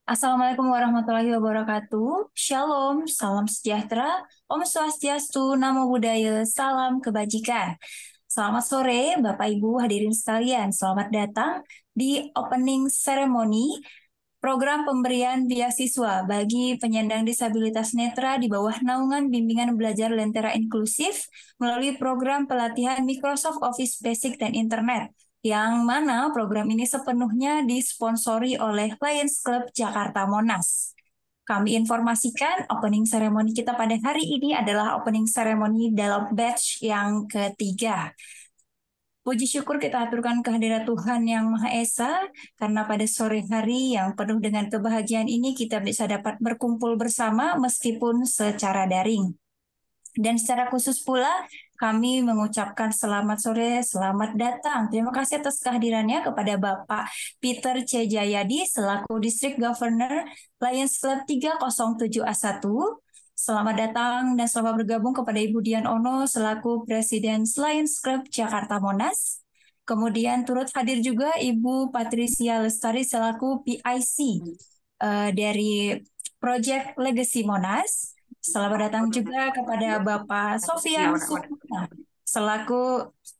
Assalamualaikum warahmatullahi wabarakatuh. Shalom, salam sejahtera, Om Swastiastu, Namo Buddhaya, salam kebajikan. Selamat sore, Bapak Ibu hadirin sekalian. Selamat datang di opening ceremony program pemberian beasiswa bagi penyandang disabilitas netra di bawah naungan bimbingan belajar Lentera Inklusif melalui program pelatihan Microsoft Office Basic dan Internet, yang mana program ini sepenuhnya disponsori oleh Lions Club Jakarta Monas. Kami informasikan opening ceremony kita pada hari ini adalah opening ceremony dalam batch yang ketiga. Puji syukur kita aturkan kehadirat Tuhan Yang Maha Esa, karena pada sore hari yang penuh dengan kebahagiaan ini kita bisa dapat berkumpul bersama meskipun secara daring. Dan secara khusus pula kami mengucapkan selamat sore, selamat datang. Terima kasih atas kehadirannya kepada Bapak Peter C. Jayadi selaku District Governor Lions Club 307A1. Selamat datang dan selamat bergabung kepada Ibu Dian Ono selaku Presiden Lions Club Jakarta Monas. Kemudian turut hadir juga Ibu Patricia Lestari selaku PIC dari Project Legacy Monas. Selamat datang juga kepada Bapak Sofian Sukmana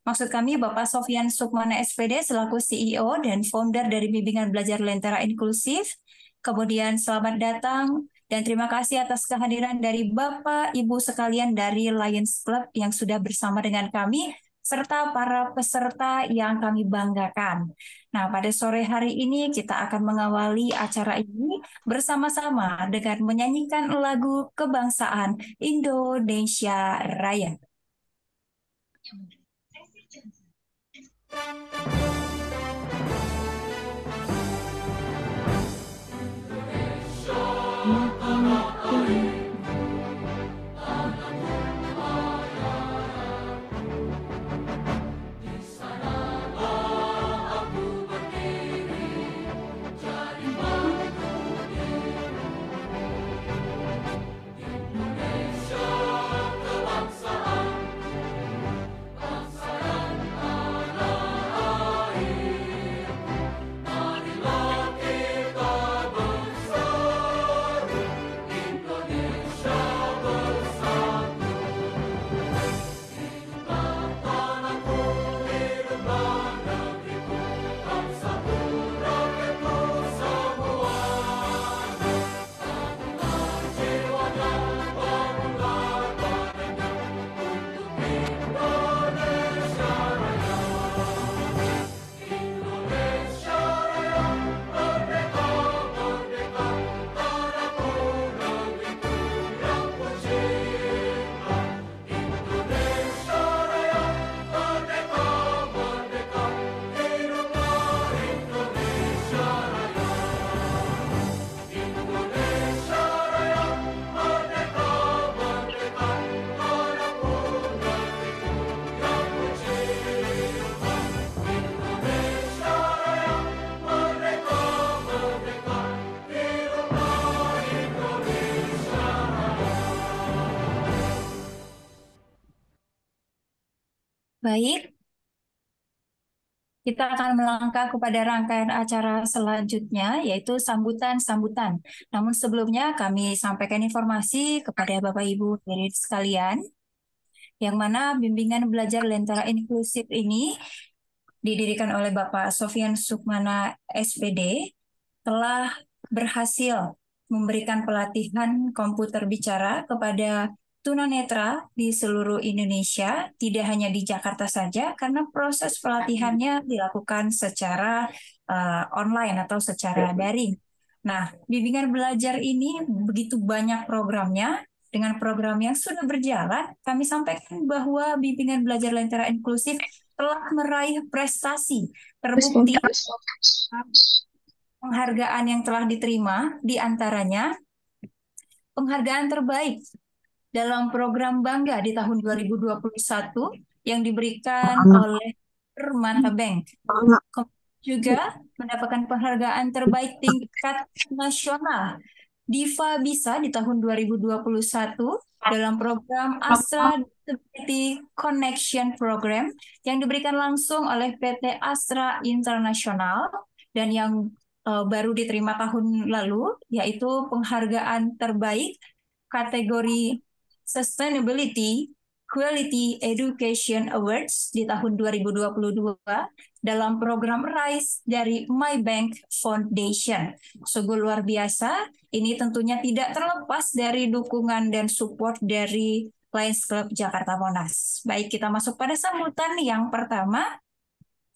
maksud kami Bapak Sofian Sukmana SPD selaku CEO dan founder dari Bimbingan Belajar Lentera Inklusif. Kemudian selamat datang dan terima kasih atas kehadiran dari Bapak Ibu sekalian dari Lions Club yang sudah bersama dengan kami, serta para peserta yang kami banggakan. Nah, pada sore hari ini kita akan mengawali acara ini bersama-sama dengan menyanyikan lagu kebangsaan Indonesia Raya. Baik, kita akan melangkah kepada rangkaian acara selanjutnya, yaitu sambutan-sambutan. Namun sebelumnya kami sampaikan informasi kepada Bapak Ibu hadirin sekalian, yang mana bimbingan belajar Lentera Inklusif ini didirikan oleh Bapak Sofian Sukmana SPD, telah berhasil memberikan pelatihan komputer bicara kepada tunanetra di seluruh Indonesia, tidak hanya di Jakarta saja, karena proses pelatihannya dilakukan secara online atau secara daring. Nah, bimbingan belajar ini begitu banyak programnya. Dengan program yang sudah berjalan, kami sampaikan bahwa bimbingan belajar Lentera Inklusif telah meraih prestasi terbukti penghargaan yang telah diterima, di antaranya penghargaan terbaik dalam program Bangga di tahun 2021 yang diberikan oleh Permata Bank. Juga mendapatkan penghargaan terbaik tingkat nasional Diva Bisa di tahun 2021 dalam program Astra Disability Connection Program yang diberikan langsung oleh PT Astra International, dan yang baru diterima tahun lalu, yaitu penghargaan terbaik kategori Sustainability Quality Education Awards di tahun 2022 dalam program RISE dari My Bank Foundation. Sungguh luar biasa. Ini tentunya tidak terlepas dari dukungan dan support dari Lions Club Jakarta Monas. Baik, kita masuk pada sambutan yang pertama.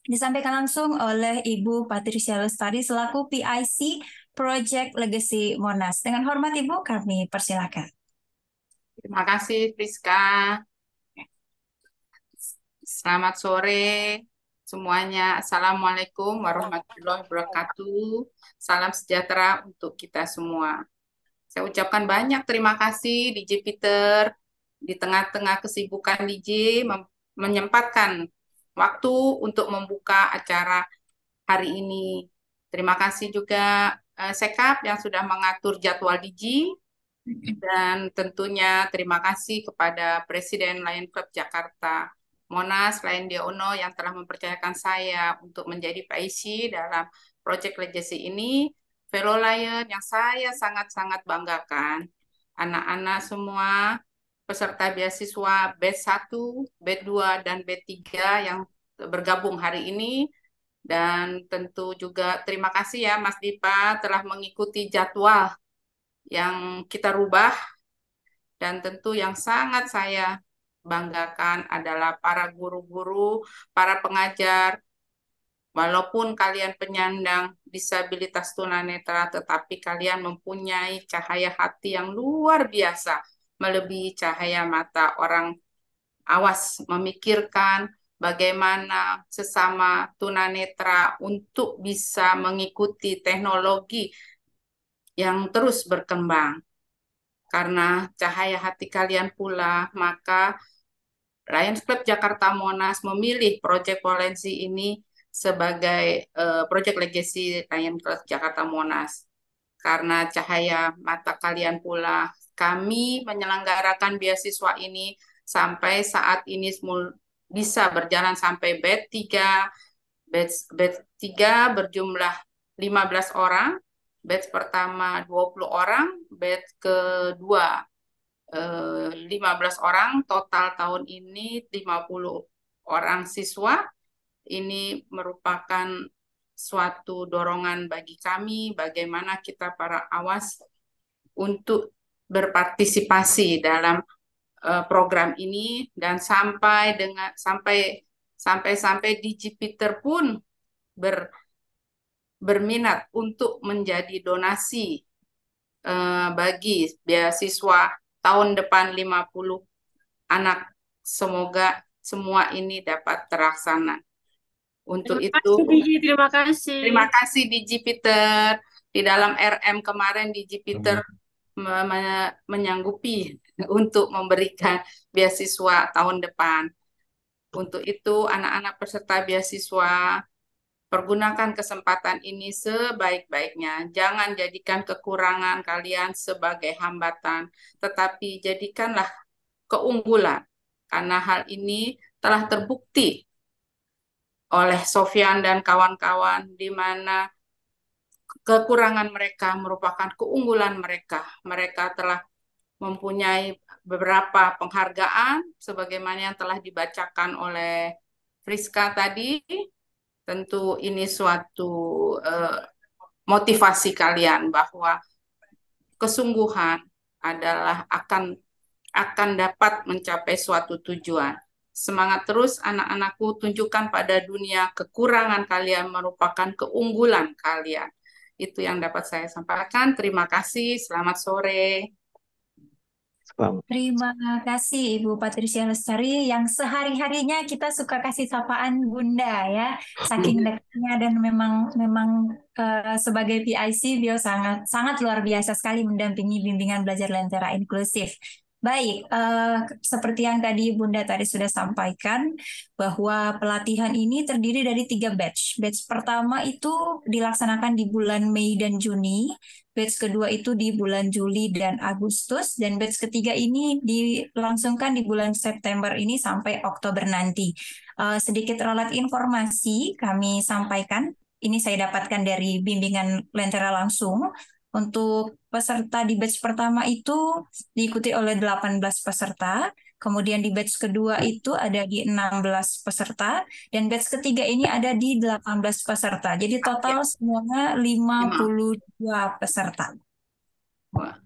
Disampaikan langsung oleh Ibu Patricia Lestari selaku PIC Project Legacy Monas. Dengan hormat Ibu, kami persilakan. Terima kasih, Priska. Selamat sore semuanya. Assalamualaikum warahmatullahi wabarakatuh. Salam sejahtera untuk kita semua. Saya ucapkan banyak terima kasih DJ Peter di tengah-tengah kesibukan DJ menyempatkan waktu untuk membuka acara hari ini. Terima kasih juga Sekap yang sudah mengatur jadwal DJ. Dan tentunya terima kasih kepada Presiden Lion Club Jakarta Monas, Lion Diono yang telah mempercayakan saya untuk menjadi PIC dalam Project Legacy ini. Fellow Lion yang saya sangat-sangat banggakan, anak-anak semua peserta beasiswa batch 1, batch 2, dan batch 3 yang bergabung hari ini. Dan tentu juga terima kasih ya Mas Dipa telah mengikuti jadwal yang kita rubah. Dan tentu yang sangat saya banggakan adalah para guru-guru, para pengajar, walaupun kalian penyandang disabilitas tunanetra, tetapi kalian mempunyai cahaya hati yang luar biasa, melebihi cahaya mata orang awas, memikirkan bagaimana sesama tunanetra untuk bisa mengikuti teknologi yang terus berkembang. Karena cahaya hati kalian pula, maka Lions Club Jakarta Monas memilih Project Polensi ini sebagai Project Legacy Lions Club Jakarta Monas. Karena cahaya mata kalian pula, kami menyelenggarakan beasiswa ini sampai saat ini bisa berjalan sampai batch 3. Batch 3 berjumlah 15 orang, batch pertama 20 orang, batch kedua 15 orang, total tahun ini 50 orang siswa. Ini merupakan suatu dorongan bagi kami bagaimana kita para awas untuk berpartisipasi dalam program ini dan sampai DJ Peter pun berminat untuk menjadi donasi bagi beasiswa tahun depan 50 anak. Semoga semua ini dapat terlaksana. Untuk itu, terima kasih. Terima kasih DJ Peter. Di dalam RM kemarin DJ Peter menyanggupi untuk memberikan beasiswa tahun depan. Untuk itu, anak-anak peserta beasiswa, pergunakan kesempatan ini sebaik-baiknya. Jangan jadikan kekurangan kalian sebagai hambatan, tetapi jadikanlah keunggulan. Karena hal ini telah terbukti oleh Sofyan dan kawan-kawan, di mana kekurangan mereka merupakan keunggulan mereka. Mereka telah mempunyai beberapa penghargaan, sebagaimana yang telah dibacakan oleh Friska tadi. Tentu ini suatu motivasi kalian bahwa kesungguhan adalah akan dapat mencapai suatu tujuan. Semangat terus anak-anakku, tunjukkan pada dunia kekurangan kalian merupakan keunggulan kalian. Itu yang dapat saya sampaikan. Terima kasih, selamat sore. Terima kasih Ibu Patricia Lestari yang sehari-harinya kita suka kasih sapaan Bunda ya, saking dekatnya dan memang sebagai PIC beliau sangat sangat luar biasa sekali mendampingi bimbingan belajar lentera inklusif. Baik, seperti yang tadi Bunda tadi sudah sampaikan bahwa pelatihan ini terdiri dari 3 batch. Batch pertama itu dilaksanakan di bulan Mei dan Juni, batch kedua itu di bulan Juli dan Agustus, dan batch ketiga ini dilangsungkan di bulan September ini sampai Oktober nanti. Sedikit ralat informasi kami sampaikan ini saya dapatkan dari bimbingan Lentera langsung. Untuk peserta di batch pertama itu diikuti oleh 18 peserta, kemudian di batch kedua itu ada di 16 peserta, dan batch ketiga ini ada di 18 peserta. Jadi Ya, total semuanya lima 5. puluh dua peserta. Wah,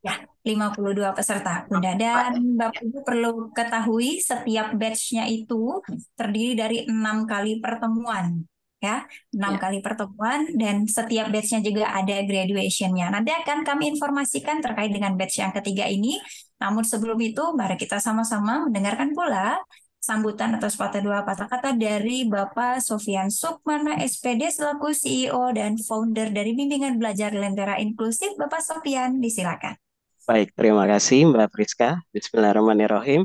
Ya, 52 peserta, Bunda. Pak. Dan Ya, Bapak Ibu perlu ketahui setiap batch-nya itu terdiri dari 6 kali pertemuan. Ya, 6 kali ya. pertemuan dan setiap batch-nya juga ada graduation-nya. Nanti akan kami informasikan terkait dengan batch yang ketiga ini. Namun sebelum itu, mari kita sama-sama mendengarkan pula sambutan atau sepatah dua patah kata dari Bapak Sofian Sukmana, SPD, selaku CEO dan founder dari Bimbingan Belajar Lentera Inklusif. Bapak Sofian, disilakan. Baik, terima kasih Mbak Priska. Bismillahirrahmanirrahim.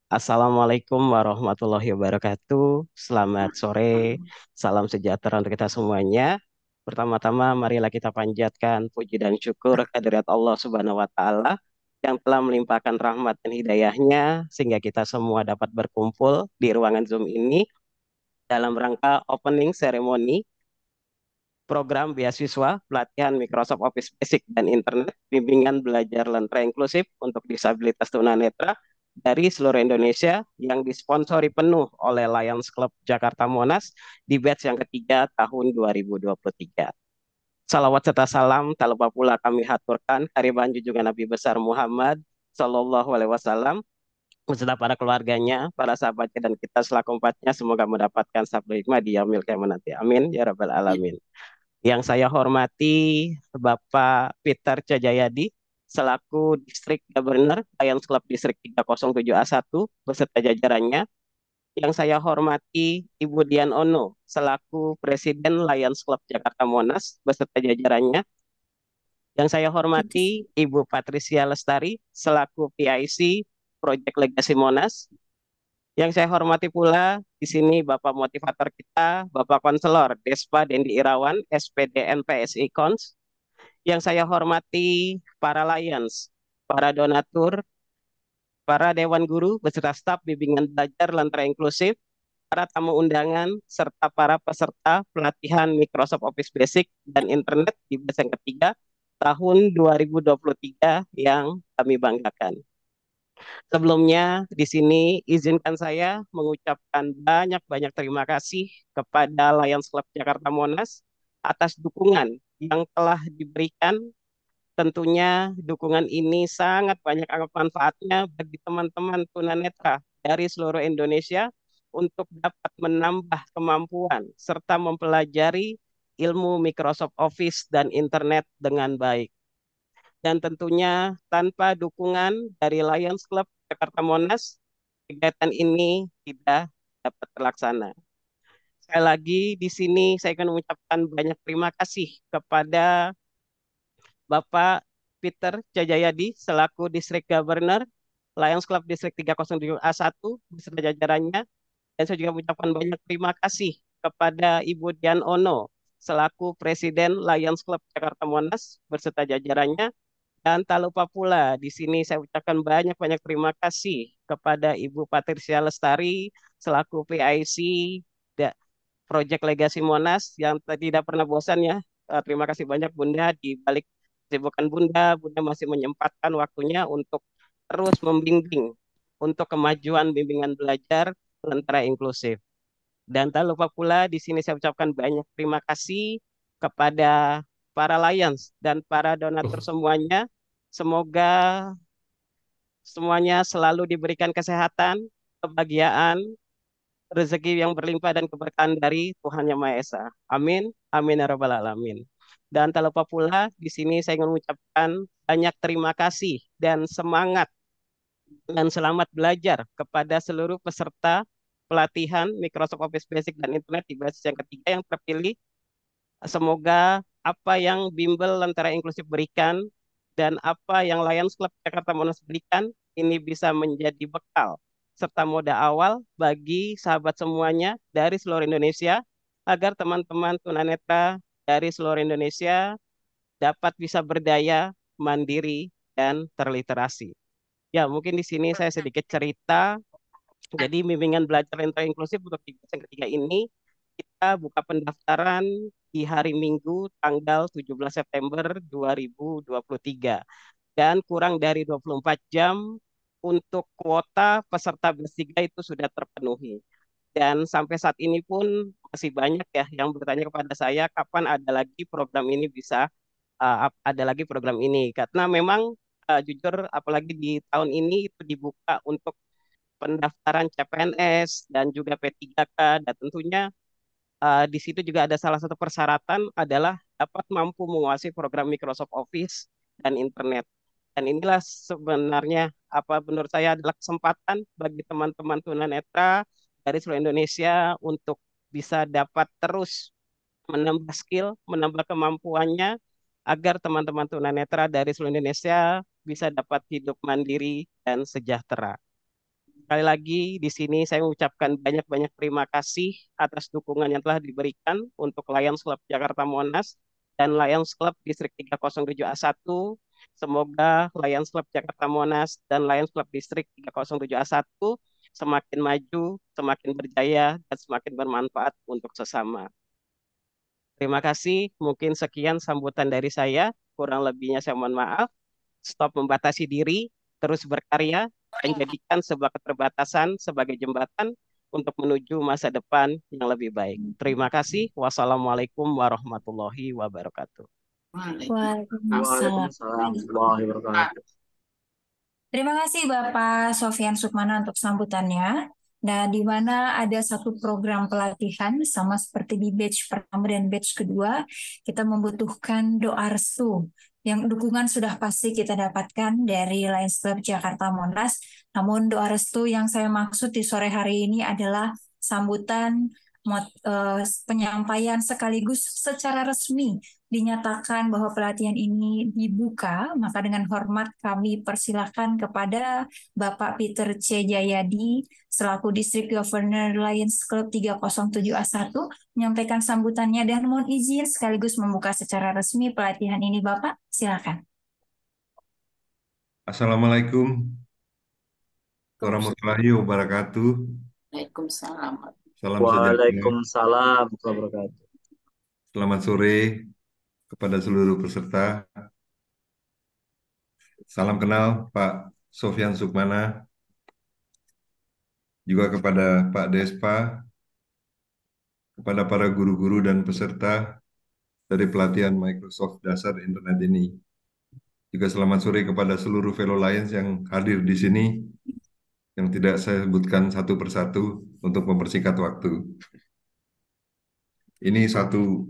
Assalamualaikum warahmatullahi wabarakatuh. Selamat sore, salam sejahtera untuk kita semuanya. Pertama-tama, marilah kita panjatkan puji dan syukur kehadirat Allah Subhanahu wa Ta'ala yang telah melimpahkan rahmat dan hidayahnya sehingga kita semua dapat berkumpul di ruangan Zoom ini dalam rangka opening ceremony program beasiswa pelatihan Microsoft Office Basic dan Internet bimbingan belajar lentera inklusif untuk disabilitas tunanetra dari seluruh Indonesia yang disponsori penuh oleh Lions Club Jakarta Monas di batch yang ketiga tahun 2023. Salawat serta salam tak lupa pula kami haturkan hariban junjungan Nabi besar Muhammad Sallallahu Alaihi Wasallam beserta para keluarganya, para sahabatnya dan kita selaku umatnya semoga mendapatkan sabda hikmah di yaumil kiamat nanti. Amin ya rabbal alamin. Yang saya hormati Bapak Peter Cajayadi selaku Distrik Governor Lions Club Distrik 307A1 beserta jajarannya. Yang saya hormati Ibu Dian Ono selaku Presiden Lions Club Jakarta Monas beserta jajarannya. Yang saya hormati Ibu Patricia Lestari selaku PIC Project Legacy Monas. Yang saya hormati pula di sini Bapak motivator kita, Bapak Konselor Despa Dendi Irawan, SPD NPSI Cons. Yang saya hormati para Lions, para donatur, para Dewan Guru beserta staf bimbingan belajar Lentera Inklusif, para tamu undangan, serta para peserta pelatihan Microsoft Office Basic dan Internet di batch yang ketiga tahun 2023 yang kami banggakan. Sebelumnya, di sini izinkan saya mengucapkan banyak-banyak terima kasih kepada Lions Club Jakarta Monas atas dukungan yang telah diberikan. Tentunya dukungan ini sangat banyak manfaatnya bagi teman-teman tunanetra dari seluruh Indonesia untuk dapat menambah kemampuan serta mempelajari ilmu Microsoft Office dan Internet dengan baik. Dan tentunya tanpa dukungan dari Lions Club Jakarta Monas, kegiatan ini tidak dapat terlaksana. Sekali lagi di sini saya akan mengucapkan banyak terima kasih kepada Bapak Peter Cajayadi selaku District Governor Lions Club Distrik 307A1 beserta jajarannya. Dan saya juga mengucapkan banyak terima kasih kepada Ibu Dian Ono selaku Presiden Lions Club Jakarta Monas beserta jajarannya. Dan tak lupa pula di sini saya ucapkan banyak-banyak terima kasih kepada Ibu Patricia Lestari selaku PIC Project Legacy Monas yang tidak pernah bosan ya. Terima kasih banyak Bunda di balik kesibukan Bunda, Bunda masih menyempatkan waktunya untuk terus membimbing untuk kemajuan bimbingan belajar lentera inklusif. Dan tak lupa pula di sini saya ucapkan banyak terima kasih kepada para Lions dan para donatur semuanya. Semoga semuanya selalu diberikan kesehatan, kebahagiaan, rezeki yang berlimpah dan keberkahan dari Tuhan Yang Maha Esa. Amin. Amin ya rabbal alamin. Dan tak lupa pula di sini saya ingin mengucapkan banyak terima kasih dan semangat dan selamat belajar kepada seluruh peserta pelatihan Microsoft Office Basic dan Internet di batch yang ketiga yang terpilih. Semoga apa yang Bimbel Lentera Inklusif berikan dan apa yang Lions Club Jakarta Monas berikan ini bisa menjadi bekal serta moda awal bagi sahabat semuanya dari seluruh Indonesia agar teman-teman tunanetra dari seluruh Indonesia dapat bisa berdaya, mandiri, dan terliterasi. Ya, mungkin di sini saya sedikit cerita. Jadi bimbingan belajar lentera inklusif untuk di batch yang ketiga ini kita buka pendaftaran di hari Minggu tanggal 17 September 2023 dan kurang dari 24 jam untuk kuota peserta batch 3 itu sudah terpenuhi. Dan sampai saat ini pun masih banyak ya yang bertanya kepada saya kapan ada lagi program ini bisa ada lagi program ini karena memang jujur apalagi di tahun ini itu dibuka untuk pendaftaran CPNS dan juga P3K dan tentunya di situ juga ada salah satu persyaratan adalah dapat mampu menguasai program Microsoft Office dan internet. Dan inilah sebenarnya apa menurut saya adalah kesempatan bagi teman-teman tunanetra dari seluruh Indonesia untuk bisa dapat terus menambah skill, menambah kemampuannya agar teman-teman tunanetra dari seluruh Indonesia bisa dapat hidup mandiri dan sejahtera. Sekali lagi di sini saya mengucapkan banyak-banyak terima kasih atas dukungan yang telah diberikan untuk Lions Club Jakarta Monas dan Lions Club Distrik 307A1. Semoga Lions Club Jakarta Monas dan Lions Club Distrik 307A1 semakin maju, semakin berjaya, dan semakin bermanfaat untuk sesama. Terima kasih. Mungkin sekian sambutan dari saya. Kurang lebihnya saya mohon maaf. Stop membatasi diri, terus berkarya, dan jadikan sebuah keterbatasan sebagai jembatan untuk menuju masa depan yang lebih baik. Terima kasih. Wassalamualaikum warahmatullahi wabarakatuh. Waalaikumsalam. Waalaikumsalam warahmatullahi wabarakatuh. Terima kasih Bapak Sofyan Sukmana untuk sambutannya. Nah, di mana ada satu program pelatihan sama seperti di batch pertama dan batch kedua, kita membutuhkan doa restu. Yang dukungan sudah pasti kita dapatkan dari Lions Club Jakarta Monas. Namun doa restu yang saya maksud di sore hari ini adalah sambutan penyampaian sekaligus secara resmi dinyatakan bahwa pelatihan ini dibuka, maka dengan hormat kami persilahkan kepada Bapak Peter C. Jayadi selaku District Governor Lions Club 307A1 menyampaikan sambutannya dan mohon izin sekaligus membuka secara resmi pelatihan ini. Bapak, silakan. Assalamualaikum warahmatullahi wabarakatuh. Waalaikumsalam. Salam sejahtera. Waalaikumsalam warahmatullahi wabarakatuh. Selamat sore kepada seluruh peserta. Salam kenal Pak Sofyan Sukmana, juga kepada Pak Despa, kepada para guru-guru dan peserta dari pelatihan Microsoft Dasar Internet ini. Juga selamat sore kepada seluruh fellow Lions yang hadir di sini, yang tidak saya sebutkan satu persatu untuk mempersingkat waktu. Ini satu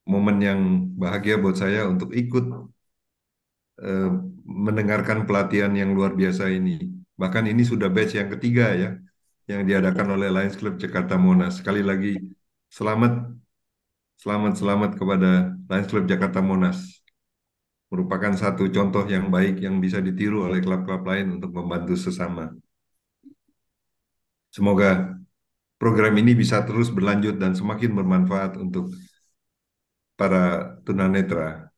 momen yang bahagia buat saya untuk ikut mendengarkan pelatihan yang luar biasa ini. Bahkan ini sudah batch yang ketiga ya, yang diadakan oleh Lions Club Jakarta Monas. Sekali lagi, selamat kepada Lions Club Jakarta Monas. Merupakan satu contoh yang baik yang bisa ditiru oleh klub-klub lain untuk membantu sesama. Semoga program ini bisa terus berlanjut dan semakin bermanfaat untuk para tunanetra.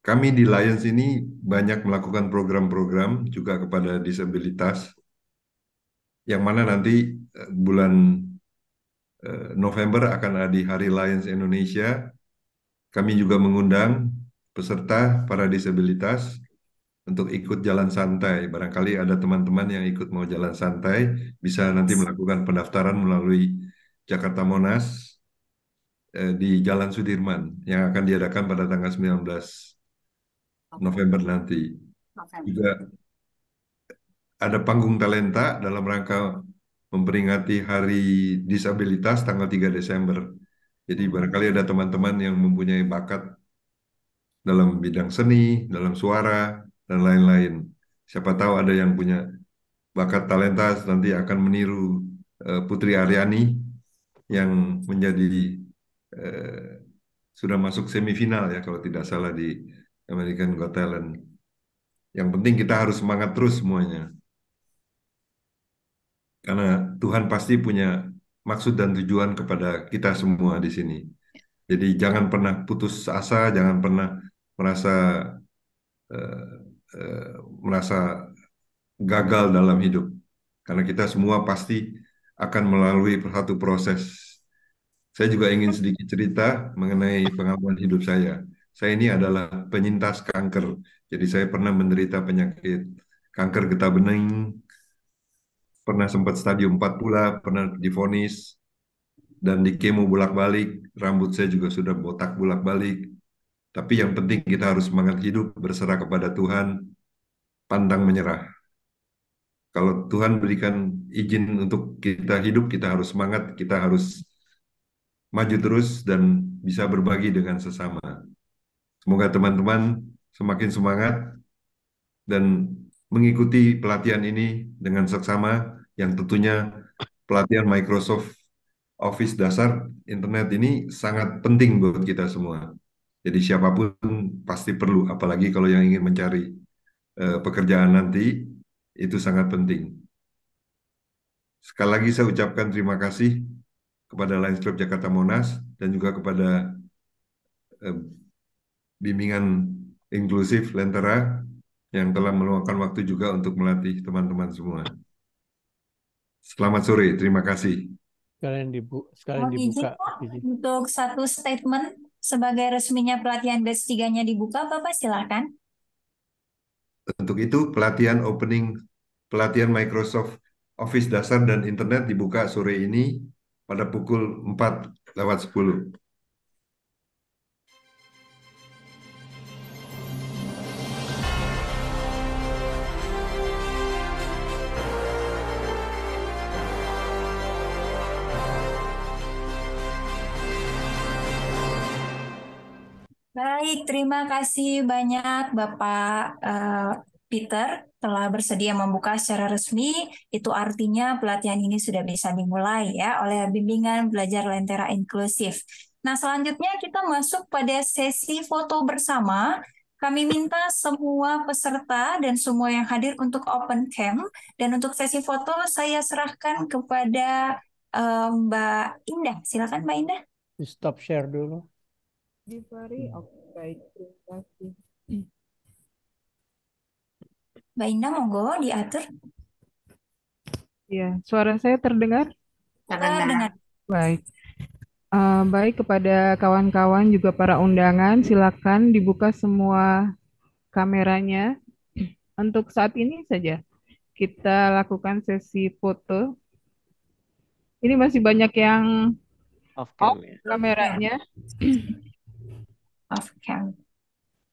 Kami di Lions ini banyak melakukan program-program juga kepada disabilitas, yang mana nanti bulan November akan ada di Hari Lions Indonesia. Kami juga mengundang peserta para disabilitas untuk ikut jalan santai. Barangkali ada teman-teman yang ikut mau jalan santai, bisa nanti melakukan pendaftaran melalui Jakarta Monas di Jalan Sudirman yang akan diadakan pada tanggal 19 November nanti. Juga ada panggung talenta dalam rangka memperingati Hari Disabilitas tanggal 3 Desember. Jadi barangkali ada teman-teman yang mempunyai bakat dalam bidang seni, dalam suara, dan lain-lain. Siapa tahu ada yang punya bakat talenta nanti akan meniru Putri Aryani yang menjadi sudah masuk semifinal ya kalau tidak salah di American Got Talent. Yang penting kita harus semangat terus semuanya. Karena Tuhan pasti punya maksud dan tujuan kepada kita semua di sini. Jadi jangan pernah putus asa, jangan pernah merasa merasa gagal dalam hidup. Karena kita semua pasti akan melalui satu proses. Saya juga ingin sedikit cerita mengenai pengalaman hidup saya. Saya ini adalah penyintas kanker. Jadi saya pernah menderita penyakit kanker getah bening, pernah sempat stadium 4 pula, pernah divonis, dan di kemo bolak-balik. Rambut saya juga sudah botak bolak-balik. Tapi yang penting kita harus semangat hidup, berserah kepada Tuhan, pantang menyerah. Kalau Tuhan berikan izin untuk kita hidup, kita harus semangat, kita harus maju terus dan bisa berbagi dengan sesama. Semoga teman-teman semakin semangat dan mengikuti pelatihan ini dengan seksama, yang tentunya pelatihan Microsoft Office dasar internet ini sangat penting buat kita semua. Jadi siapapun pasti perlu, apalagi kalau yang ingin mencari pekerjaan nanti, itu sangat penting. Sekali lagi saya ucapkan terima kasih kepada Lions Club Jakarta Monas dan juga kepada eh, bimbingan inklusif Lentera yang telah meluangkan waktu juga untuk melatih teman-teman semua. Selamat sore, terima kasih. Mau izin dibuka. Pak, untuk satu statement sebagai resminya pelatihan batch 3-nya dibuka, Bapak silakan. Untuk itu, pelatihan Microsoft Office dasar dan internet dibuka sore ini pada pukul 4:10. Baik, terima kasih banyak Bapak Peter telah bersedia membuka secara resmi. Itu artinya pelatihan ini sudah bisa dimulai ya oleh bimbingan belajar Lentera inklusif. Nah, selanjutnya kita masuk pada sesi foto bersama. Kami minta semua peserta dan semua yang hadir untuk open cam. Dan untuk sesi foto saya serahkan kepada Mbak Indah. Silakan Mbak Indah. Stop share dulu. Givari, oke, baik, terima kasih. Mbak Indah, monggo diatur. Ya, suara saya terdengar? Terdengar. Baik. Baik, kepada kawan-kawan juga para undangan, silakan dibuka semua kameranya. Untuk saat ini saja kita lakukan sesi foto. Ini masih banyak yang Off off cam ya. kameranya. Off cam.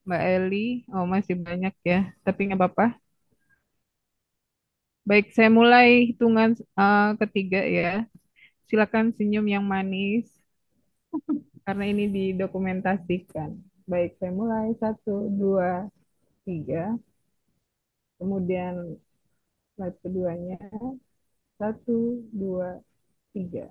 Mbak Eli, oh masih banyak ya, tapi nggak apa-apa. Baik, saya mulai hitungan ketiga ya. Silakan senyum yang manis, karena ini didokumentasikan. Baik, saya mulai. 1, 2, 3. Kemudian slide keduanya. 1, 2, 3.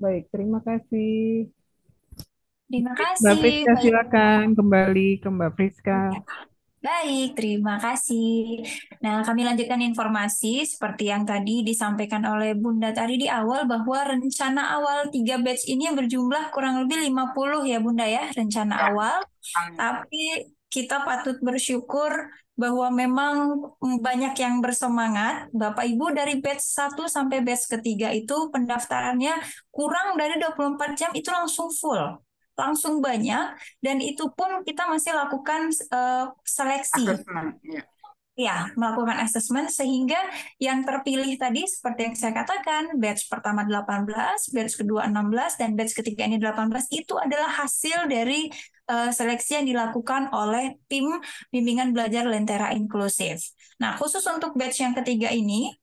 Baik, terima kasih. Terima Mbak kasih. Friska, Baik. silakan kembali ke Mbak Friska. Baik, terima kasih. Nah, kami lanjutkan informasi seperti yang tadi disampaikan oleh Bunda tadi di awal bahwa rencana awal 3 batch ini berjumlah kurang lebih 50 ya Bunda ya, rencana Ya. awal. Tapi kita patut bersyukur bahwa memang banyak yang bersemangat. Bapak Ibu dari batch 1 sampai batch ketiga itu pendaftarannya kurang dari 24 jam itu langsung full. Langsung banyak dan itu pun kita masih lakukan seleksi. Assessment, ya. Ya, melakukan assessment sehingga yang terpilih tadi seperti yang saya katakan, batch pertama 18, batch kedua 16, dan batch ketiga ini 18, itu adalah hasil dari seleksi yang dilakukan oleh tim bimbingan belajar Lentera inklusif. Nah, khusus untuk batch yang ketiga ini,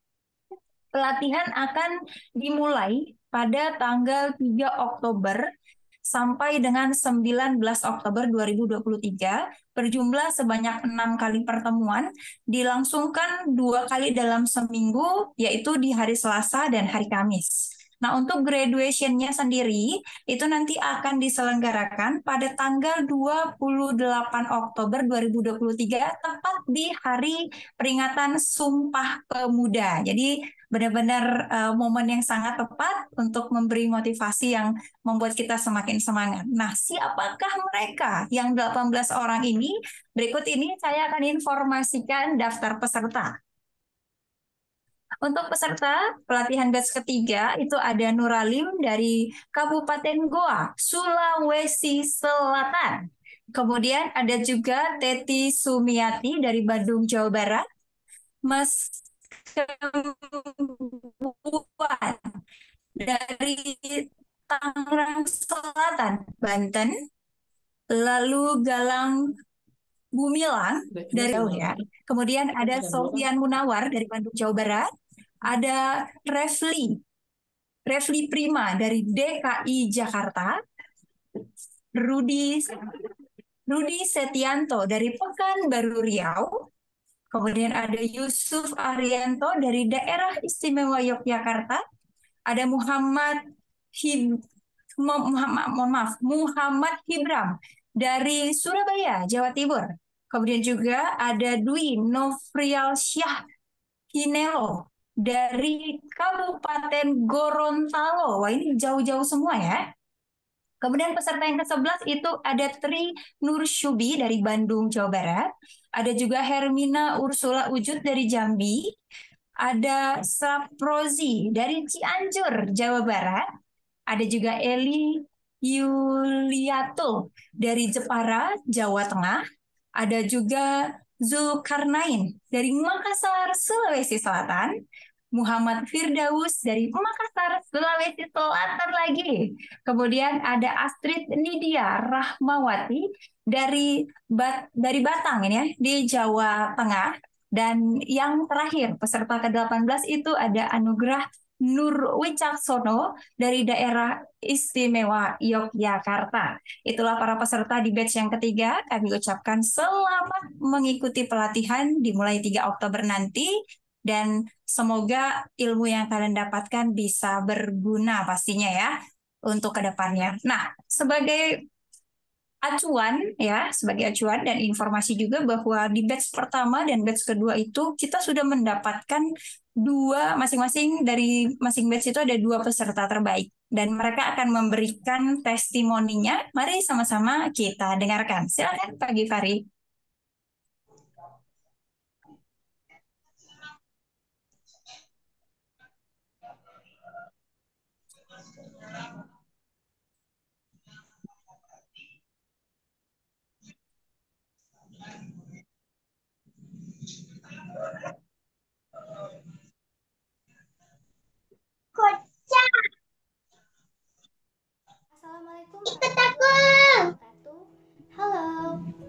pelatihan akan dimulai pada tanggal 3 Oktober sampai dengan 19 Oktober 2023 berjumlah sebanyak 6 kali pertemuan dilangsungkan 2 kali dalam seminggu yaitu di hari Selasa dan hari Kamis. Nah, untuk graduation-nya sendiri itu nanti akan diselenggarakan pada tanggal 28 Oktober 2023 tepat di hari peringatan Sumpah Pemuda. Jadi benar-benar momen yang sangat tepat untuk memberi motivasi yang membuat kita semakin semangat. Nah, siapakah mereka yang 18 orang ini? Berikut ini saya akan informasikan daftar peserta. Untuk peserta pelatihan batch ketiga itu ada Nuralim dari Kabupaten Goa, Sulawesi Selatan. Kemudian ada juga Teti Sumiati dari Bandung, Jawa Barat. Mas Kembuan dari Tangerang Selatan, Banten. Lalu Galang Gumilang dari jauh ya. Kemudian ada Sofian Munawar dari Bandung, Jawa Barat. Ada Refli Prima dari DKI Jakarta. Rudi Setianto dari Pekanbaru Riau. Kemudian ada Yusuf Arianto dari Daerah Istimewa Yogyakarta. Ada Muhammad Hibram dari Surabaya, Jawa Timur. Kemudian juga ada Dwi Novrialsyah Hinelo dari Kabupaten Gorontalo. Wah, ini jauh-jauh semua ya. Kemudian peserta yang ke-11 itu ada Tri Nursyubi dari Bandung, Jawa Barat. Ada juga Hermina Ursula Ujud dari Jambi. Ada Saprozi dari Cianjur, Jawa Barat. Ada juga Eli Yuliatul dari Jepara, Jawa Tengah. Ada juga Zulkarnain dari Makassar, Sulawesi Selatan. Muhammad Firdaus dari Makassar, Sulawesi Selatan lagi. Kemudian ada Astrid Nidia Rahmawati dari Batang ini ya, di Jawa Tengah. Dan yang terakhir, peserta ke-18 itu ada Anugrah Nur Wicaksono dari Daerah Istimewa Yogyakarta. Itulah para peserta di batch yang ketiga. Kami ucapkan selamat mengikuti pelatihan dimulai 3 Oktober nanti. Dan semoga ilmu yang kalian dapatkan bisa berguna pastinya ya untuk kedepannya. Nah, sebagai acuan dan informasi juga bahwa di batch pertama dan batch kedua itu kita sudah mendapatkan masing-masing dari masing batch itu ada 2 peserta terbaik dan mereka akan memberikan testimoninya. Mari sama-sama kita dengarkan. Silakan Pak Givari. Assalamualaikum warahmatullahi wabarakatuh. Halo,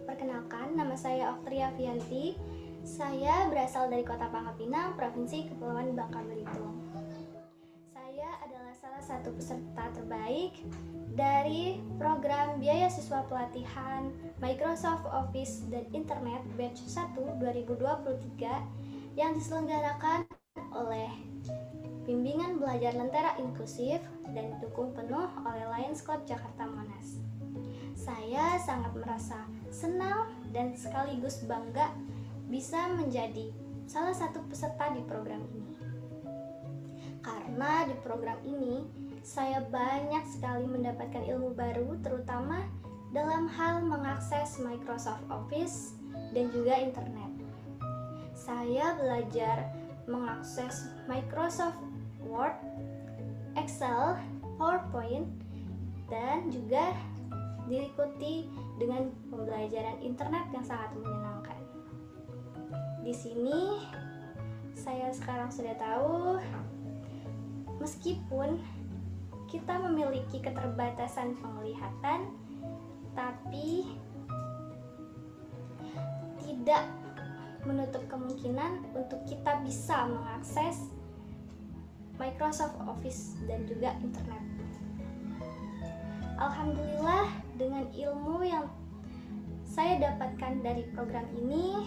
perkenalkan nama saya Oktria Fianti. Saya berasal dari Kota Pangkal Pinang, Provinsi Kepulauan Bangka Belitung. Saya adalah salah satu peserta terbaik dari program Biaya Siswa Pelatihan Microsoft Office dan Internet Batch 1 2023 yang diselenggarakan oleh Bimbingan Belajar Lentera Inklusif dan didukung penuh oleh Lions Club Jakarta Monas. Saya sangat merasa senang dan sekaligus bangga bisa menjadi salah satu peserta di program ini. Karena di program ini saya banyak sekali mendapatkan ilmu baru, terutama dalam hal mengakses Microsoft Office dan juga internet. Saya belajar mengakses Microsoft Word, Excel, PowerPoint, dan juga diikuti dengan pembelajaran internet yang sangat menyenangkan. Di sini saya sekarang sudah tahu, meskipun kita memiliki keterbatasan penglihatan, tapi tidak menutup kemungkinan untuk kita bisa mengakses Microsoft Office dan juga internet. Alhamdulillah, dengan ilmu yang saya dapatkan dari program ini,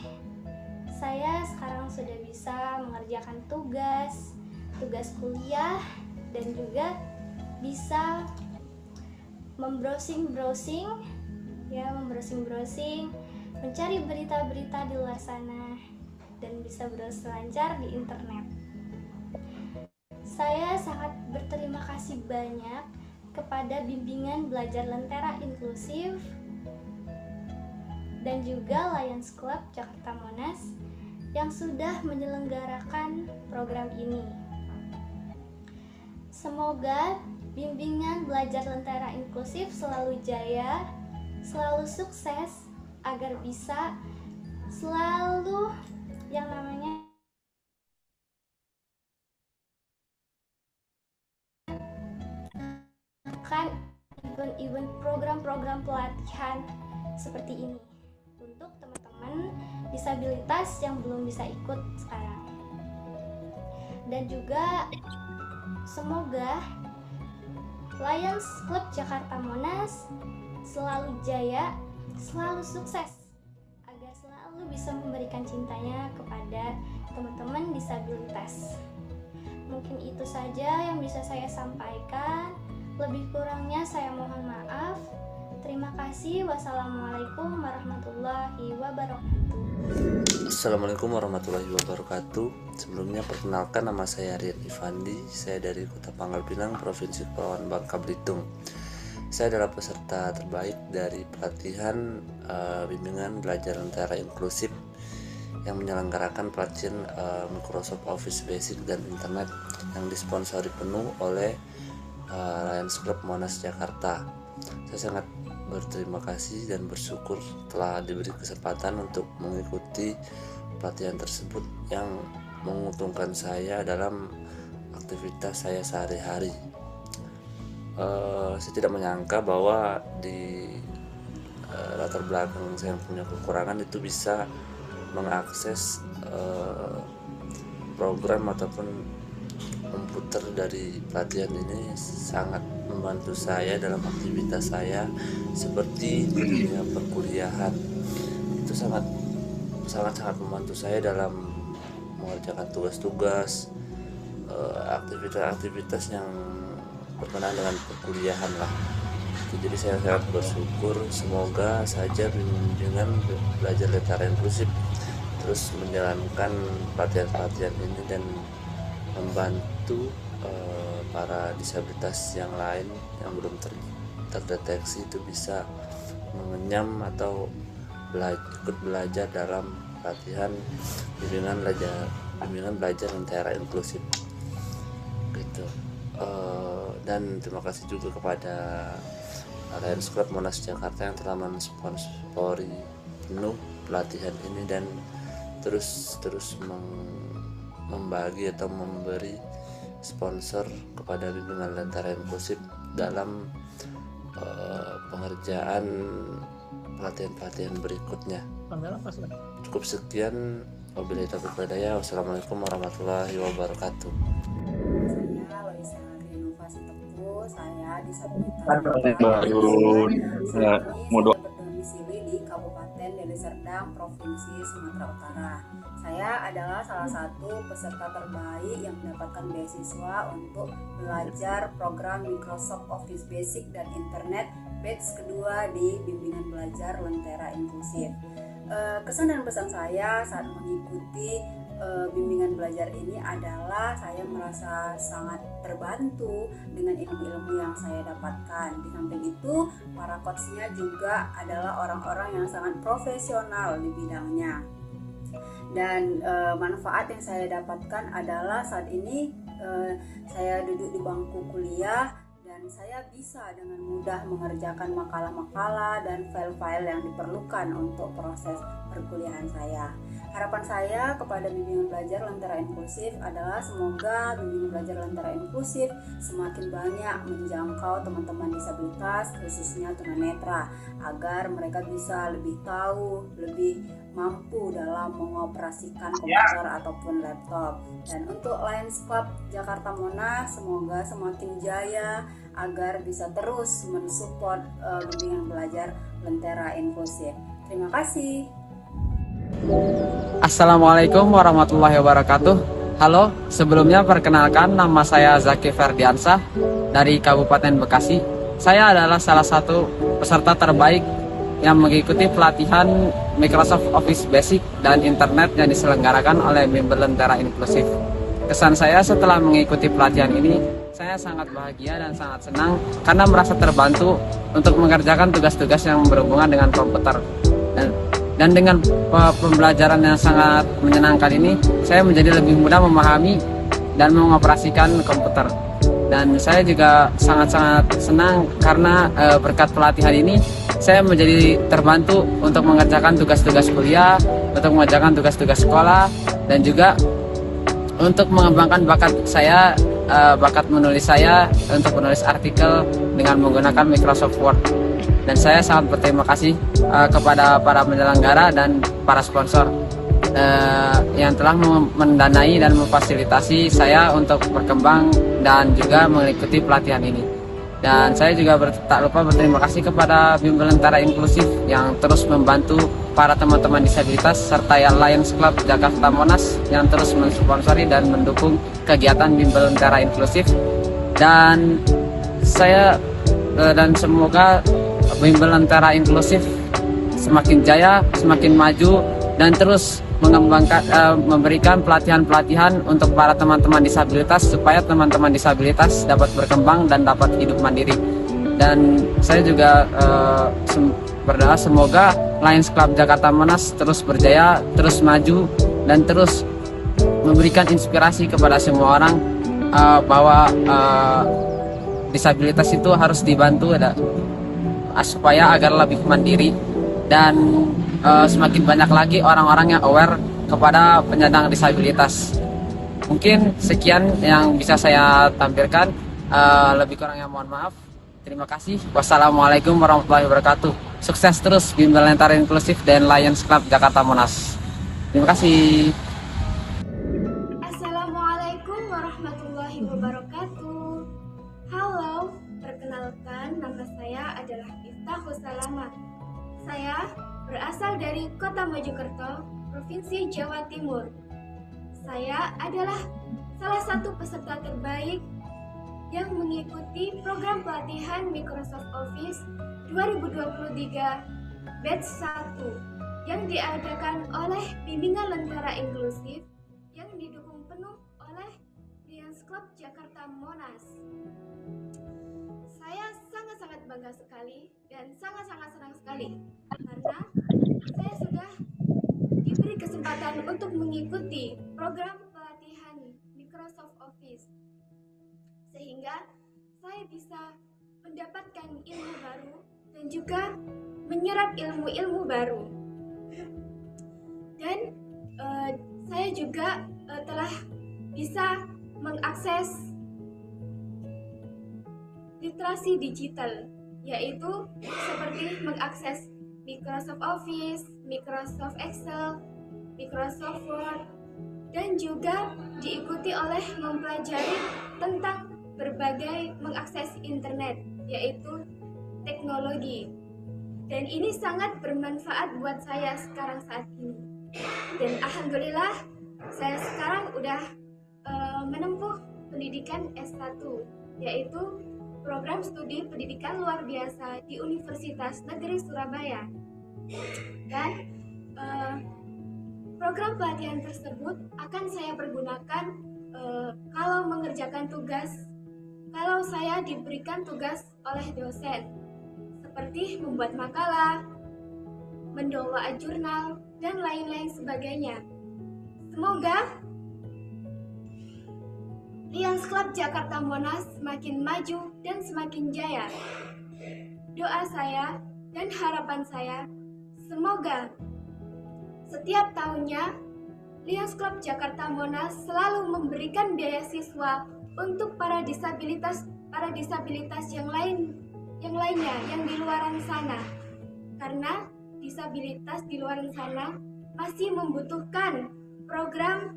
saya sekarang sudah bisa mengerjakan tugas kuliah dan juga bisa membrowsing, mencari berita-berita di luar sana dan bisa berselancar di internet. Saya sangat berterima kasih banyak kepada bimbingan belajar Lentera Inklusif dan juga Lions Club Jakarta Monas yang sudah menyelenggarakan program ini. Semoga bimbingan belajar Lentera Inklusif selalu jaya, selalu sukses, agar bisa selalu yang namanya event-event program-program pelatihan seperti ini untuk teman-teman disabilitas yang belum bisa ikut sekarang. Dan juga semoga Lions Club Jakarta Monas selalu jaya, selalu sukses, agar selalu bisa memberikan cintanya kepada teman-teman disabilitas. Mungkin itu saja yang bisa saya sampaikan. Lebih kurangnya saya mohon maaf. Terima kasih. Wassalamualaikum warahmatullahi wabarakatuh. Assalamualaikum warahmatullahi wabarakatuh. Sebelumnya perkenalkan, nama saya Rian Ifandi. Saya dari Kota Pangkal Pinang, Provinsi Kepulauan Bangka Belitung. Saya adalah peserta terbaik dari pelatihan bimbingan belajar Lentera Inklusif yang menyelenggarakan pelatihan Microsoft Office Basic dan Internet yang disponsori penuh oleh Lions Club Monas Jakarta. Saya sangat berterima kasih dan bersyukur telah diberi kesempatan untuk mengikuti pelatihan tersebut yang menguntungkan saya dalam aktivitas saya sehari-hari. Saya tidak menyangka bahwa di latar belakang saya yang punya kekurangan itu bisa mengakses program ataupun komputer dari pelatihan ini sangat membantu saya dalam aktivitas saya seperti dunia perkuliahan. Itu sangat membantu saya dalam mengerjakan tugas-tugas, aktivitas-aktivitas yang berkenaan dengan perkuliahan lah. Jadi saya sangat bersyukur, semoga saja bimbingan belajar Lentera Inklusif terus menjalankan pelatihan-pelatihan ini dan membantu para disabilitas yang lain yang belum terdeteksi itu bisa mengenyam atau ikut belajar dalam pelatihan bimbingan belajar Lentera Inklusif gitu. Dan terima kasih juga kepada Lions Club Monas Jakarta yang telah mensponsori penuh pelatihan ini dan terus membagi atau memberi sponsor kepada bimbingan Lentera Inklusif dalam pengerjaan pelatihan-pelatihan berikutnya. Cukup sekian, wabillahi taufiq wal hidayah. Wassalamualaikum warahmatullahi wabarakatuh. Saya disabilitas berdomisili di Kabupaten Deli Serdang, Provinsi Sumatera Utara. Saya adalah salah satu peserta terbaik yang mendapatkan beasiswa untuk belajar program Microsoft Office Basic dan Internet batch kedua di bimbingan belajar Lentera Inklusif. Kesan dan pesan saya saat mengikuti bimbingan belajar ini adalah saya merasa sangat terbantu dengan ilmu-ilmu yang saya dapatkan. Di samping itu, para coachnya juga adalah orang-orang yang sangat profesional di bidangnya. Dan manfaat yang saya dapatkan adalah saat ini saya duduk di bangku kuliah dan saya bisa dengan mudah mengerjakan makalah-makalah dan file-file yang diperlukan untuk proses perkuliahan saya. Harapan saya kepada bimbingan belajar Lentera Inklusif adalah semoga bimbingan belajar Lentera Inklusif semakin banyak menjangkau teman-teman disabilitas, khususnya tunanetra, agar mereka bisa lebih tahu, lebih mampu dalam mengoperasikan komputer ataupun laptop. Dan untuk Lions Club Jakarta Monas, semoga semakin jaya agar bisa terus mensupport bimbingan belajar Lentera Inklusif. Terima kasih. Assalamualaikum warahmatullahi wabarakatuh. Halo, sebelumnya perkenalkan, nama saya Zaki Ferdiansah dari Kabupaten Bekasi. Saya adalah salah satu peserta terbaik yang mengikuti pelatihan Microsoft Office Basic dan Internet yang diselenggarakan oleh bimbingan Lentera Inklusif. kesan saya setelah mengikuti pelatihan ini, saya sangat bahagia dan sangat senang karena merasa terbantu untuk mengerjakan tugas-tugas yang berhubungan dengan komputer. Dan dengan pembelajaran yang sangat menyenangkan ini, saya menjadi lebih mudah memahami dan mengoperasikan komputer. Dan saya juga sangat-sangat senang karena berkat pelatihan ini, saya menjadi terbantu untuk mengerjakan tugas-tugas kuliah, untuk mengerjakan tugas-tugas sekolah, dan juga untuk mengembangkan bakat saya, bakat menulis saya untuk menulis artikel dengan menggunakan Microsoft Word. Dan saya sangat berterima kasih kepada para penyelenggara dan para sponsor yang telah mendanai dan memfasilitasi saya untuk berkembang dan juga mengikuti pelatihan ini. Dan saya juga tak lupa berterima kasih kepada Bimbel Lentera Inklusif yang terus membantu para teman-teman disabilitas serta Lions Club Jakarta Monas yang terus mensponsori dan mendukung kegiatan Bimbel Lentera Inklusif. Dan saya dan semoga Bimbel Lentera Inklusif semakin jaya, semakin maju, dan terus mengembangkan, memberikan pelatihan-pelatihan untuk para teman-teman disabilitas supaya teman-teman disabilitas dapat berkembang dan dapat hidup mandiri. Dan saya juga berdoa semoga Lions Club Jakarta Monas terus berjaya, terus maju, dan terus memberikan inspirasi kepada semua orang bahwa disabilitas itu harus dibantu supaya agar lebih mandiri, dan semakin banyak lagi orang-orang yang aware kepada penyandang disabilitas. Mungkin sekian yang bisa saya tampilkan, lebih kurangnya mohon maaf. Terima kasih. Wassalamualaikum warahmatullahi wabarakatuh. Sukses terus Bimbel Lentera Inklusif dan Lions Club Jakarta Monas. Terima kasih. Assalamualaikum warahmatullahi wabarakatuh. Halo, perkenalkan nama saya adalah Miftahul Salamat. Saya berasal dari Kota Mojokerto, Provinsi Jawa Timur. Saya adalah salah satu peserta terbaik yang mengikuti program pelatihan Microsoft Office 2023 Batch 1 yang diadakan oleh Bimbingan Lentera Inklusif yang didukung penuh oleh Lions Club Jakarta Monas. Saya sangat-sangat bangga sekali dan sangat-sangat senang sekali karena saya sudah diberi kesempatan untuk mengikuti program pelatihan Microsoft Office, sehingga saya bisa mendapatkan ilmu baru dan juga menyerap ilmu-ilmu baru. Dan saya juga telah bisa mengakses literasi digital, yaitu seperti mengakses Microsoft Office, Microsoft Excel, Microsoft Word, dan juga diikuti oleh mempelajari tentang berbagai mengakses internet, yaitu teknologi. Dan ini sangat bermanfaat buat saya sekarang saat ini. Dan alhamdulillah saya sekarang udah menempuh pendidikan S1, yaitu program studi pendidikan luar biasa di Universitas Negeri Surabaya. Dan program pelatihan tersebut akan saya pergunakan kalau mengerjakan tugas, kalau saya diberikan tugas oleh dosen, seperti membuat makalah, mendoa jurnal, dan lain-lain sebagainya. Semoga Lions Club Jakarta Monas semakin maju dan semakin jaya. Doa saya dan harapan saya, semoga setiap tahunnya Lions Club Jakarta Monas selalu memberikan beasiswa untuk para disabilitas yang lainnya yang di luaran sana. Karena disabilitas di luaran sana masih membutuhkan program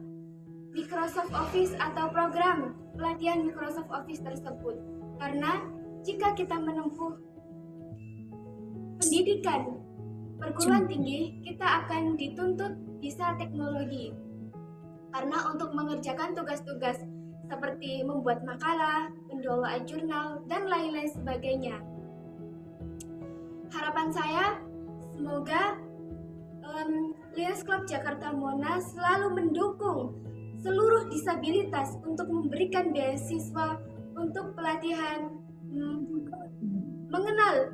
Microsoft Office atau program pelatihan Microsoft Office tersebut. Karena jika kita menempuh pendidikan perguruan tinggi, kita akan dituntut bisa teknologi. Karena untuk mengerjakan tugas-tugas seperti membuat makalah, mendoa jurnal, dan lain-lain sebagainya. Harapan saya, semoga Lions Club Jakarta Monas selalu mendukung seluruh disabilitas untuk memberikan beasiswa untuk pelatihan mengenal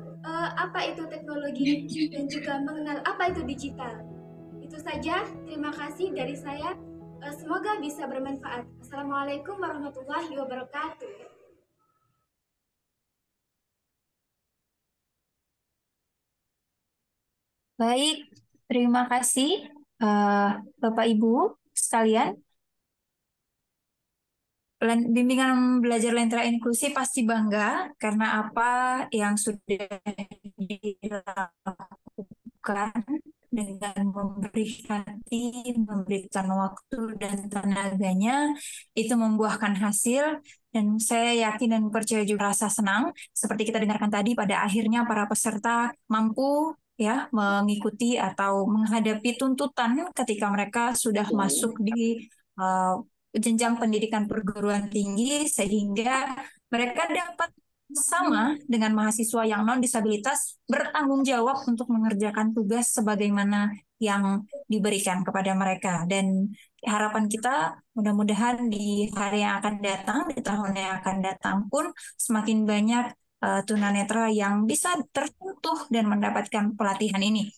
apa itu teknologi dan juga mengenal apa itu digital. Itu saja, terima kasih dari saya. Semoga bisa bermanfaat. Assalamualaikum warahmatullahi wabarakatuh. Baik, terima kasih Bapak Ibu sekalian. Bimbingan belajar Lentera Inklusi pasti bangga karena apa yang sudah dilakukan dengan memberikan tim, memberikan waktu dan tenaganya, itu membuahkan hasil. Dan saya yakin dan percaya juga rasa senang, seperti kita dengarkan tadi, pada akhirnya para peserta mampu ya mengikuti atau menghadapi tuntutan ketika mereka sudah masuk di jenjang pendidikan perguruan tinggi, sehingga mereka dapat sama dengan mahasiswa yang non-disabilitas bertanggung jawab untuk mengerjakan tugas sebagaimana yang diberikan kepada mereka. Dan harapan kita mudah-mudahan di hari yang akan datang, di tahun yang akan datang pun semakin banyak tunanetra yang bisa tersentuh dan mendapatkan pelatihan ini.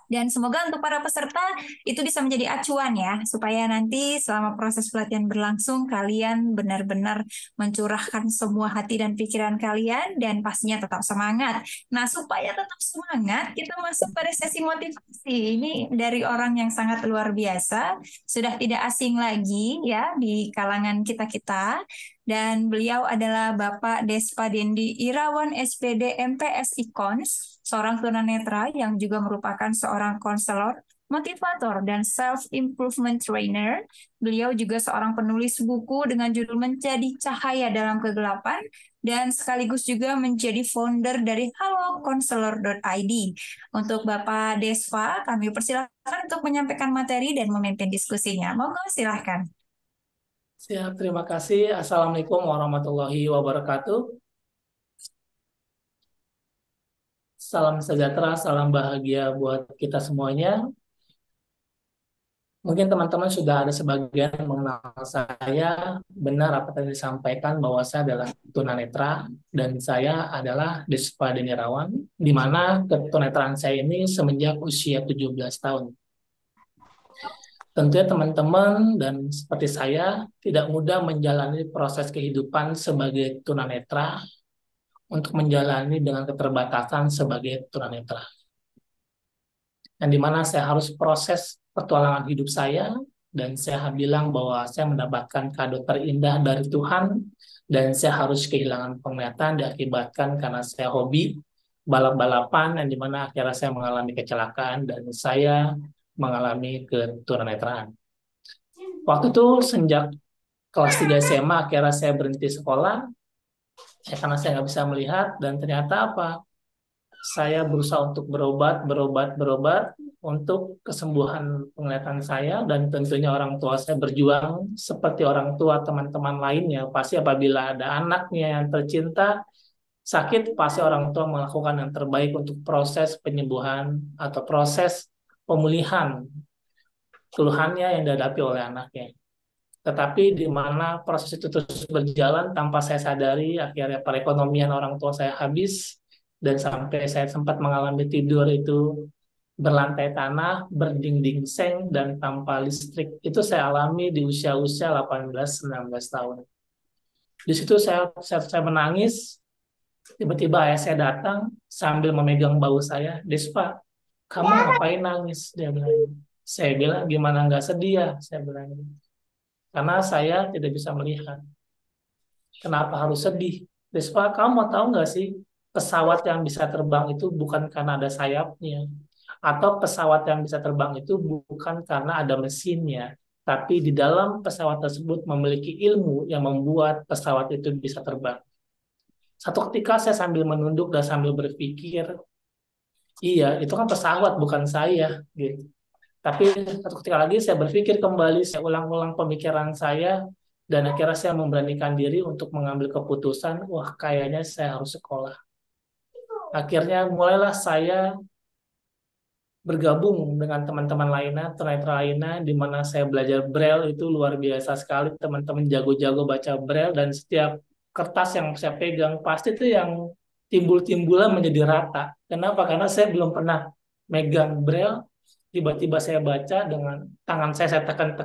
Dan semoga untuk para peserta itu bisa menjadi acuan ya, supaya nanti selama proses pelatihan berlangsung, kalian benar-benar mencurahkan semua hati dan pikiran kalian, dan pastinya tetap semangat. Nah, supaya tetap semangat, kita masuk pada sesi motivasi. Ini dari orang yang sangat luar biasa, sudah tidak asing lagi ya di kalangan kita-kita. Dan beliau adalah Bapak Despa Dendi Irawan, SPD MPS Ikons, seorang tunanetra yang juga merupakan seorang konselor, motivator, dan self-improvement trainer. Beliau juga seorang penulis buku dengan judul Menjadi Cahaya Dalam Kegelapan, dan sekaligus juga menjadi founder dari halokonselor.id. Untuk Bapak Despa, kami persilakan untuk menyampaikan materi dan memimpin diskusinya. Monggo silahkan. Siap, terima kasih. Assalamualaikum warahmatullahi wabarakatuh. Salam sejahtera, salam bahagia buat kita semuanya. Mungkin teman-teman sudah ada sebagian mengenal saya, benar apa yang disampaikan bahwa saya adalah tunanetra dan saya adalah Despa Dendi Irawan, di mana ketunanetraan saya ini semenjak usia 17 tahun. Tentunya teman-teman dan seperti saya tidak mudah menjalani proses kehidupan sebagai tunanetra untuk menjalani dengan keterbatasan sebagai tunanetra. Dan di mana saya harus proses petualangan hidup saya, dan saya bilang bahwa saya mendapatkan kado terindah dari Tuhan, dan saya harus kehilangan penglihatan diakibatkan karena saya hobi balap-balapan, dan di mana akhirnya saya mengalami kecelakaan dan saya mengalami ketunanetraan. Waktu itu sejak kelas 3 SMA akhirnya saya berhenti sekolah ya, karena saya nggak bisa melihat, dan ternyata apa? Saya berusaha untuk berobat untuk kesembuhan penglihatan saya, dan tentunya orang tua saya berjuang seperti orang tua teman-teman lainnya. Pasti apabila ada anaknya yang tercinta sakit, pasti orang tua melakukan yang terbaik untuk proses penyembuhan atau proses pemulihan keluhannya yang dihadapi oleh anaknya. Tetapi di mana proses itu terus berjalan tanpa saya sadari, akhirnya perekonomian orang tua saya habis, dan sampai saya sempat mengalami tidur itu berlantai tanah, berdinding seng, dan tanpa listrik. Itu saya alami di usia-usia 18-19 tahun. Di situ saya menangis, tiba-tiba ayah saya datang sambil memegang bahu saya, "Despa, kamu ngapain nangis?" Dia bilang. Saya bilang, "Gimana nggak sedih ya?" Saya bilang. Karena saya tidak bisa melihat. Kenapa harus sedih? Despa, kamu mau tahu nggak sih, pesawat yang bisa terbang itu bukan karena ada sayapnya. Atau pesawat yang bisa terbang itu bukan karena ada mesinnya. Tapi di dalam pesawat tersebut memiliki ilmu yang membuat pesawat itu bisa terbang. Satu ketika saya sambil menunduk dan sambil berpikir, iya, itu kan pesawat, bukan saya. Gitu. Tapi satu ketika lagi saya berpikir kembali, saya ulang-ulang pemikiran saya, dan akhirnya saya memberanikan diri untuk mengambil keputusan, wah kayaknya saya harus sekolah. Akhirnya mulailah saya bergabung dengan teman-teman lainnya, tunanetra lainnya, di mana saya belajar Braille itu luar biasa sekali. Teman-teman jago-jago baca Braille dan setiap kertas yang saya pegang pasti itu yang timbul-timbulan menjadi rata. Kenapa? Karena saya belum pernah megang Braille. Tiba-tiba saya baca dengan tangan saya tekan,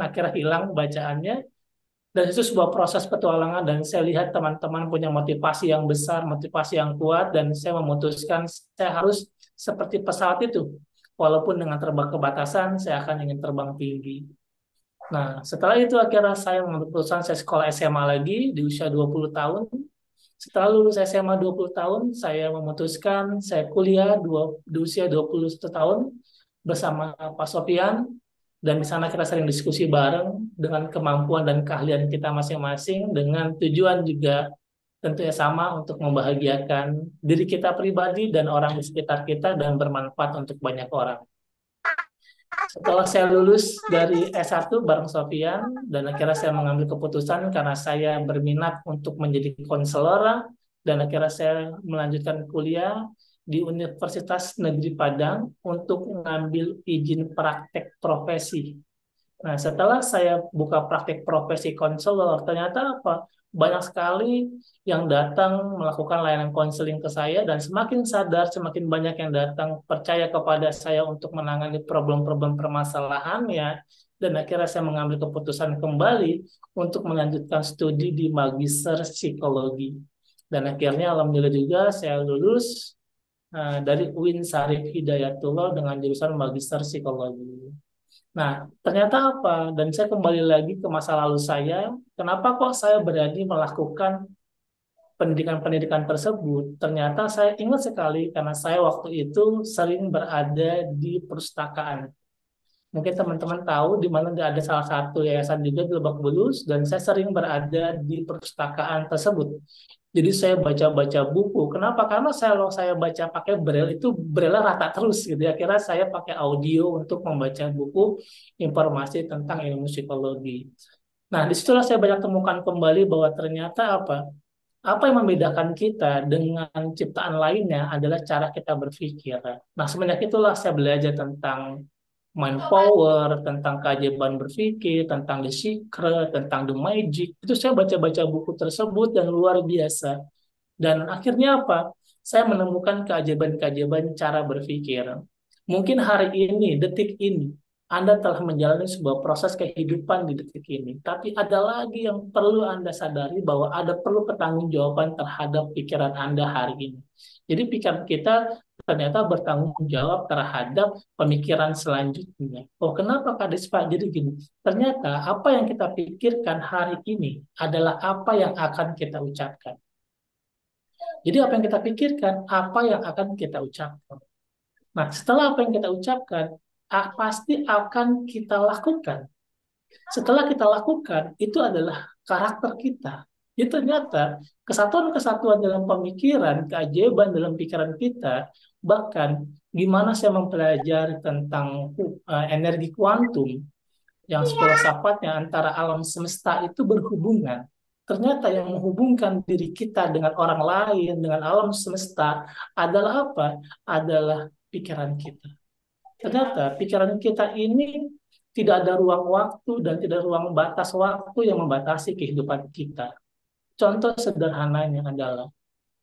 akhirnya hilang bacaannya. Dan itu sebuah proses petualangan dan saya lihat teman-teman punya motivasi yang besar, motivasi yang kuat, dan saya memutuskan saya harus seperti pesawat itu. Walaupun dengan terbang kebatasan, saya akan ingin terbang tinggi. Nah, setelah itu akhirnya saya mengambil keputusan saya sekolah SMA lagi di usia 20 tahun. Setelah lulus SMA 20 tahun, saya memutuskan saya kuliah di usia 21 tahun bersama Pak Sofian. Dan di sana kita sering diskusi bareng dengan kemampuan dan keahlian kita masing-masing dengan tujuan juga tentunya sama untuk membahagiakan diri kita pribadi dan orang di sekitar kita dan bermanfaat untuk banyak orang. Setelah saya lulus dari S1 bareng Sofian dan akhirnya saya mengambil keputusan karena saya berminat untuk menjadi konselor dan akhirnya saya melanjutkan kuliah di Universitas Negeri Padang untuk mengambil izin praktek profesi. Nah, setelah saya buka praktek profesi konselor, ternyata apa? Banyak sekali yang datang melakukan layanan konseling ke saya dan semakin sadar, semakin banyak yang datang percaya kepada saya untuk menangani problem-problem permasalahannya dan akhirnya saya mengambil keputusan kembali untuk melanjutkan studi di Magister Psikologi. Dan akhirnya alhamdulillah juga saya lulus dari UIN Syarif Hidayatullah dengan jurusan Magister Psikologi. Nah, ternyata apa? Dan saya kembali lagi ke masa lalu saya. Kenapa kok saya berani melakukan pendidikan-pendidikan tersebut? Ternyata saya ingat sekali karena saya waktu itu sering berada di perpustakaan. Mungkin teman-teman tahu di mana ada salah satu yayasan juga di Lebak Bulus dan saya sering berada di perpustakaan tersebut. Jadi saya baca-baca buku. Kenapa? Karena kalau saya baca pakai Braille itu Braille rata terus gitu ya. Kira saya pakai audio untuk membaca buku informasi tentang ilmu psikologi. Nah, disitulah saya banyak temukan kembali bahwa ternyata apa? Apa yang membedakan kita dengan ciptaan lainnya adalah cara kita berpikir. Nah, semenjak itulah saya belajar tentang mind power, tentang keajaiban berpikir, tentang The Secret, tentang The Magic. Itu saya baca-baca buku tersebut dan luar biasa. Dan akhirnya apa? Saya menemukan keajaiban-keajaiban cara berpikir. Mungkin hari ini, detik ini, Anda telah menjalani sebuah proses kehidupan di detik ini. Tapi ada lagi yang perlu Anda sadari bahwa ada perlu pertanggungjawaban terhadap pikiran Anda hari ini. Jadi pikiran kita ternyata bertanggung jawab terhadap pemikiran selanjutnya. Oh, kenapa Kak Despa? Jadi gini, ternyata apa yang kita pikirkan hari ini adalah apa yang akan kita ucapkan. Jadi apa yang kita pikirkan, apa yang akan kita ucapkan. Nah, setelah apa yang kita ucapkan, pasti akan kita lakukan. Setelah kita lakukan, itu adalah karakter kita. Jadi ternyata kesatuan-kesatuan dalam pemikiran, keajaiban dalam pikiran kita, bahkan gimana saya mempelajari tentang energi kuantum yang filsafatnya antara alam semesta itu berhubungan. Ternyata yang menghubungkan diri kita dengan orang lain, dengan alam semesta adalah apa? Adalah pikiran kita. Ternyata pikiran kita ini tidak ada ruang waktu dan tidak ada ruang batas waktu yang membatasi kehidupan kita. Contoh sederhananya adalah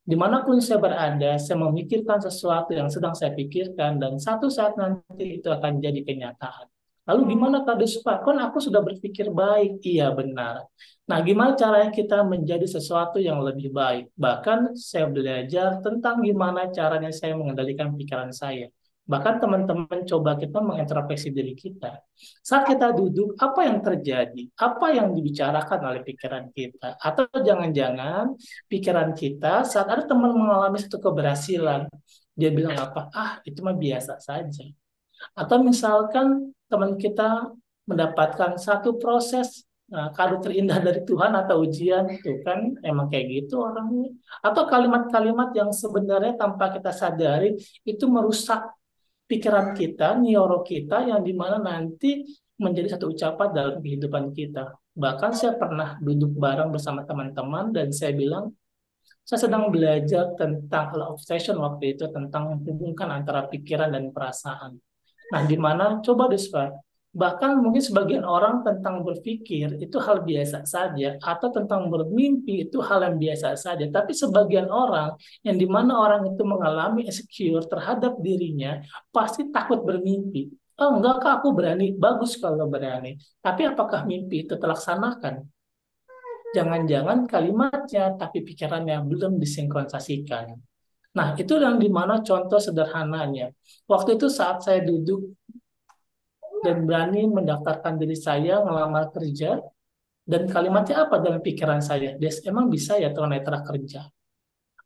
dimanapun saya berada, saya memikirkan sesuatu yang sedang saya pikirkan dan satu saat nanti itu akan jadi kenyataan. Lalu gimana Kak Despa? Kan aku sudah berpikir baik. Iya benar. Nah, gimana caranya kita menjadi sesuatu yang lebih baik? Bahkan saya belajar tentang gimana caranya saya mengendalikan pikiran saya. Bahkan teman-teman coba kita mengintrospeksi diri kita. Saat kita duduk, apa yang terjadi? Apa yang dibicarakan oleh pikiran kita? Atau jangan-jangan pikiran kita saat ada teman mengalami satu keberhasilan, dia bilang apa? Ah, itu mah biasa saja. Atau misalkan teman kita mendapatkan satu proses kado terindah dari Tuhan atau ujian, itu kan emang kayak gitu orangnya. Atau kalimat-kalimat yang sebenarnya tanpa kita sadari itu merusak pikiran kita, neuro kita yang dimana nanti menjadi satu ucapan dalam kehidupan kita. Bahkan saya pernah duduk bareng bersama teman-teman dan saya bilang, Saya sedang belajar tentang law of attraction waktu itu, tentang menghubungkan antara pikiran dan perasaan. Nah, di mana coba deh, Spa, bahkan mungkin sebagian orang tentang berpikir itu hal biasa saja, atau tentang bermimpi itu hal yang biasa saja. Tapi sebagian orang yang di mana orang itu mengalami insecure terhadap dirinya, pasti takut bermimpi. Oh, enggak Kak, aku berani. Bagus kalau berani. Tapi apakah mimpi itu terlaksanakan? Jangan-jangan kalimatnya, tapi pikirannya belum disinkronisasikan. Nah, itu yang dimana contoh sederhananya. Waktu itu saat saya duduk dan berani mendaftarkan diri saya, ngelamar kerja, dan kalimatnya apa dalam pikiran saya? Des, emang bisa ya tunanetra kerja?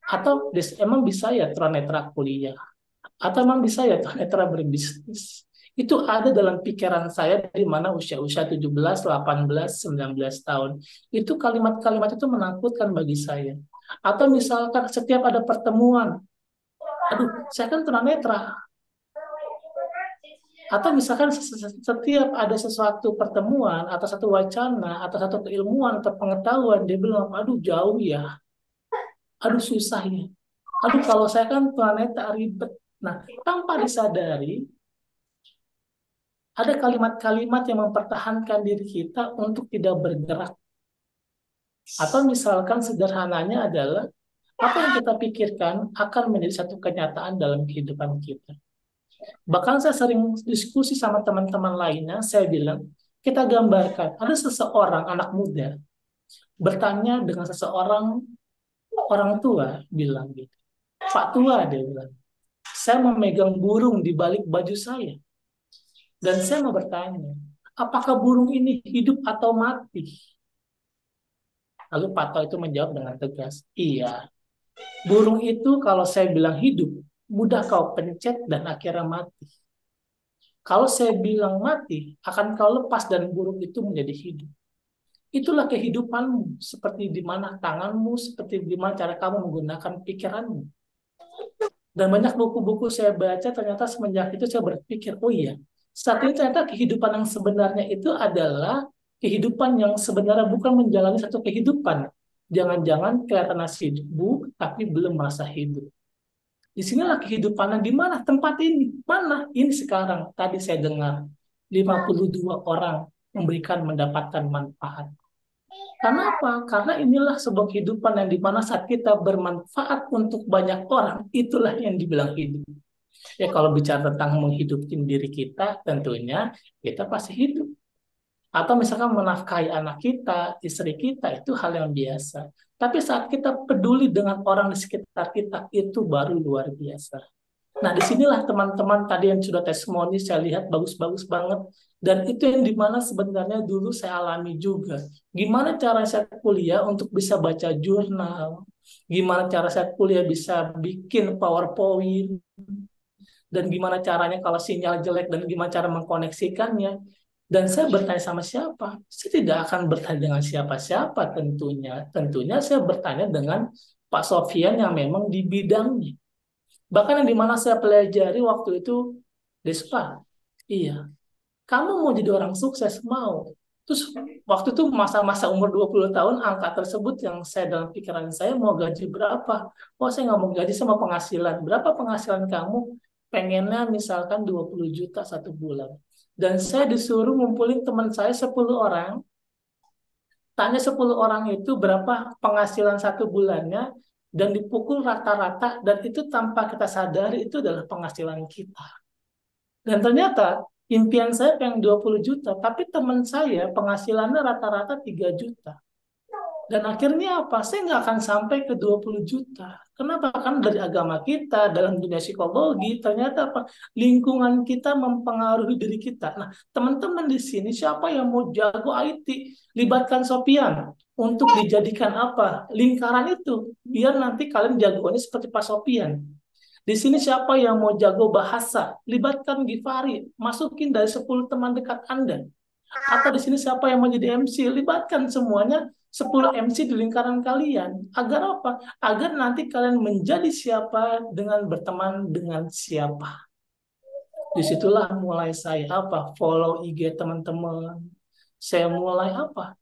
Atau Des, emang bisa ya tunanetra kuliah? Atau emang bisa ya tunanetra berbisnis? Itu ada dalam pikiran saya di mana usia-usia 17, 18, 19 tahun. Itu kalimat-kalimat itu menakutkan bagi saya. Atau misalkan setiap ada pertemuan, aduh, saya kan tunanetra. Atau misalkan setiap ada sesuatu pertemuan, atau satu wacana, atau satu keilmuan, atau pengetahuan, dia bilang, aduh jauh ya, aduh susah ya. Aduh kalau saya kan tunanetra ribet. Nah, tanpa disadari, ada kalimat-kalimat yang mempertahankan diri kita untuk tidak bergerak. Atau misalkan sederhananya adalah apa yang kita pikirkan akan menjadi satu kenyataan dalam kehidupan kita. Bahkan saya sering diskusi sama teman-teman lainnya, saya bilang, kita gambarkan, ada seseorang anak muda bertanya dengan seseorang orang tua, bilang gitu. Pak tua, dia bilang, saya memegang burung di balik baju saya. Dan saya mau bertanya, apakah burung ini hidup atau mati? Lalu Pak tua itu menjawab dengan tegas, iya. Burung itu kalau saya bilang hidup, mudah kau pencet dan akhirnya mati. Kalau saya bilang mati, akan kau lepas dan burung itu menjadi hidup. Itulah kehidupanmu, seperti di mana tanganmu, seperti di mana cara kamu menggunakan pikiranmu. Dan banyak buku-buku saya baca, ternyata semenjak itu saya berpikir, oh iya, saat ini ternyata kehidupan yang sebenarnya itu adalah kehidupan yang sebenarnya bukan menjalani satu kehidupan. Jangan-jangan kelihatan sibuk, tapi belum merasa hidup. Di sinilah kehidupannya, di mana tempat ini? Mana? Ini sekarang. Tadi saya dengar 52 orang mendapatkan manfaat. Karena apa? Karena inilah sebuah kehidupan yang di mana saat kita bermanfaat untuk banyak orang, itulah yang dibilang hidup. Ya kalau bicara tentang menghidupkan diri kita, tentunya kita pasti hidup. Atau misalkan menafkahi anak kita, istri kita, itu hal yang biasa. Tapi saat kita peduli dengan orang di sekitar kita, itu baru luar biasa. Nah, disinilah teman-teman tadi yang sudah testimoni, saya lihat bagus-bagus banget. Dan itu yang dimana sebenarnya dulu saya alami juga. Gimana cara saya kuliah untuk bisa baca jurnal, gimana cara saya kuliah bisa bikin PowerPoint, dan gimana caranya kalau sinyal jelek, dan gimana cara mengkoneksikannya. Dan saya bertanya sama siapa? Saya tidak akan bertanya dengan siapa-siapa tentunya. Tentunya saya bertanya dengan Pak Sofian yang memang di bidangnya. Bahkan yang dimana saya pelajari waktu itu, Despa, iya, kamu mau jadi orang sukses, mau. Terus waktu itu masa-masa umur 20 tahun, angka tersebut yang saya dalam pikiran saya, mau gaji berapa? Oh, saya nggak mau gaji, sama penghasilan. Berapa penghasilan kamu? Pengennya misalkan 20 juta satu bulan. Dan saya disuruh ngumpulin teman saya 10 orang, tanya 10 orang itu berapa penghasilan satu bulannya, dan dipukul rata-rata, dan itu tanpa kita sadari itu adalah penghasilan kita. Dan ternyata impian saya pengen 20 juta, tapi teman saya penghasilannya rata-rata 3 juta. Dan akhirnya apa? Saya nggak akan sampai ke 20 juta. Kenapa? Kan dari agama kita, dalam dunia psikologi, ternyata apa? Lingkungan kita mempengaruhi diri kita. Nah, teman-teman di sini, siapa yang mau jago IT? Libatkan Sopian untuk dijadikan apa? Lingkaran itu. Biar nanti kalian jagoannya seperti Pak Sopian. Di sini siapa yang mau jago bahasa? Libatkan Givari. Masukin dari 10 teman dekat Anda. Atau di sini siapa yang mau jadi MC? Libatkan semuanya 10 MC di lingkaran kalian. Agar apa? Agar nanti kalian menjadi siapa dengan berteman dengan siapa. Disitulah mulai saya apa? Follow IG teman-teman. Saya mulai apa?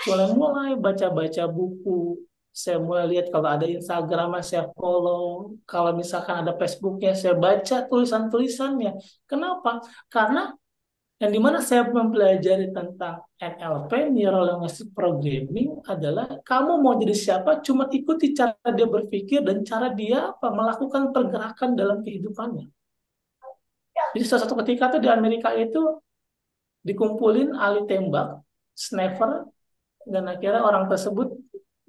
Mulai baca-baca buku. Saya mulai lihat kalau ada Instagram saya follow, kalau misalkan ada Facebooknya saya baca tulisan-tulisannya. Kenapa? Karena yang dimana saya mempelajari tentang NLP, Neuro Linguistic Programming, adalah kamu mau jadi siapa, cuma ikuti cara dia berpikir dan cara dia melakukan pergerakan dalam kehidupannya. Jadi suatu ketika tuh di Amerika itu dikumpulin ahli tembak, sniper, dan akhirnya orang tersebut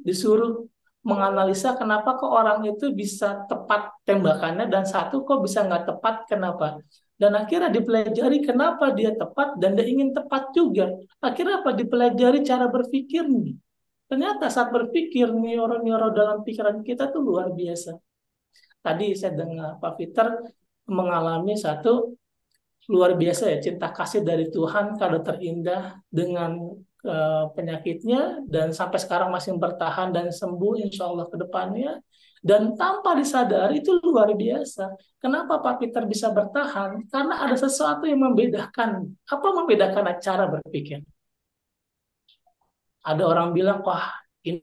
disuruh menganalisa kenapa kok orang itu bisa tepat tembakannya dan satu kok bisa nggak tepat, kenapa. Dan akhirnya dipelajari kenapa dia tepat dan dia ingin tepat juga. Akhirnya dipelajari cara berpikirnya. Ternyata saat berpikir, neuro-neuro dalam pikiran kita tuh luar biasa. Tadi saya dengar Pak Peter mengalami satu luar biasa ya, cinta kasih dari Tuhan, kado terindah dengan penyakitnya, dan sampai sekarang masih bertahan dan sembuh insya Allah ke depannya. Dan tanpa disadari itu luar biasa. Kenapa Pak Peter bisa bertahan? Karena ada sesuatu yang membedakan. Apa membedakan cara berpikir? Ada orang bilang, wah ini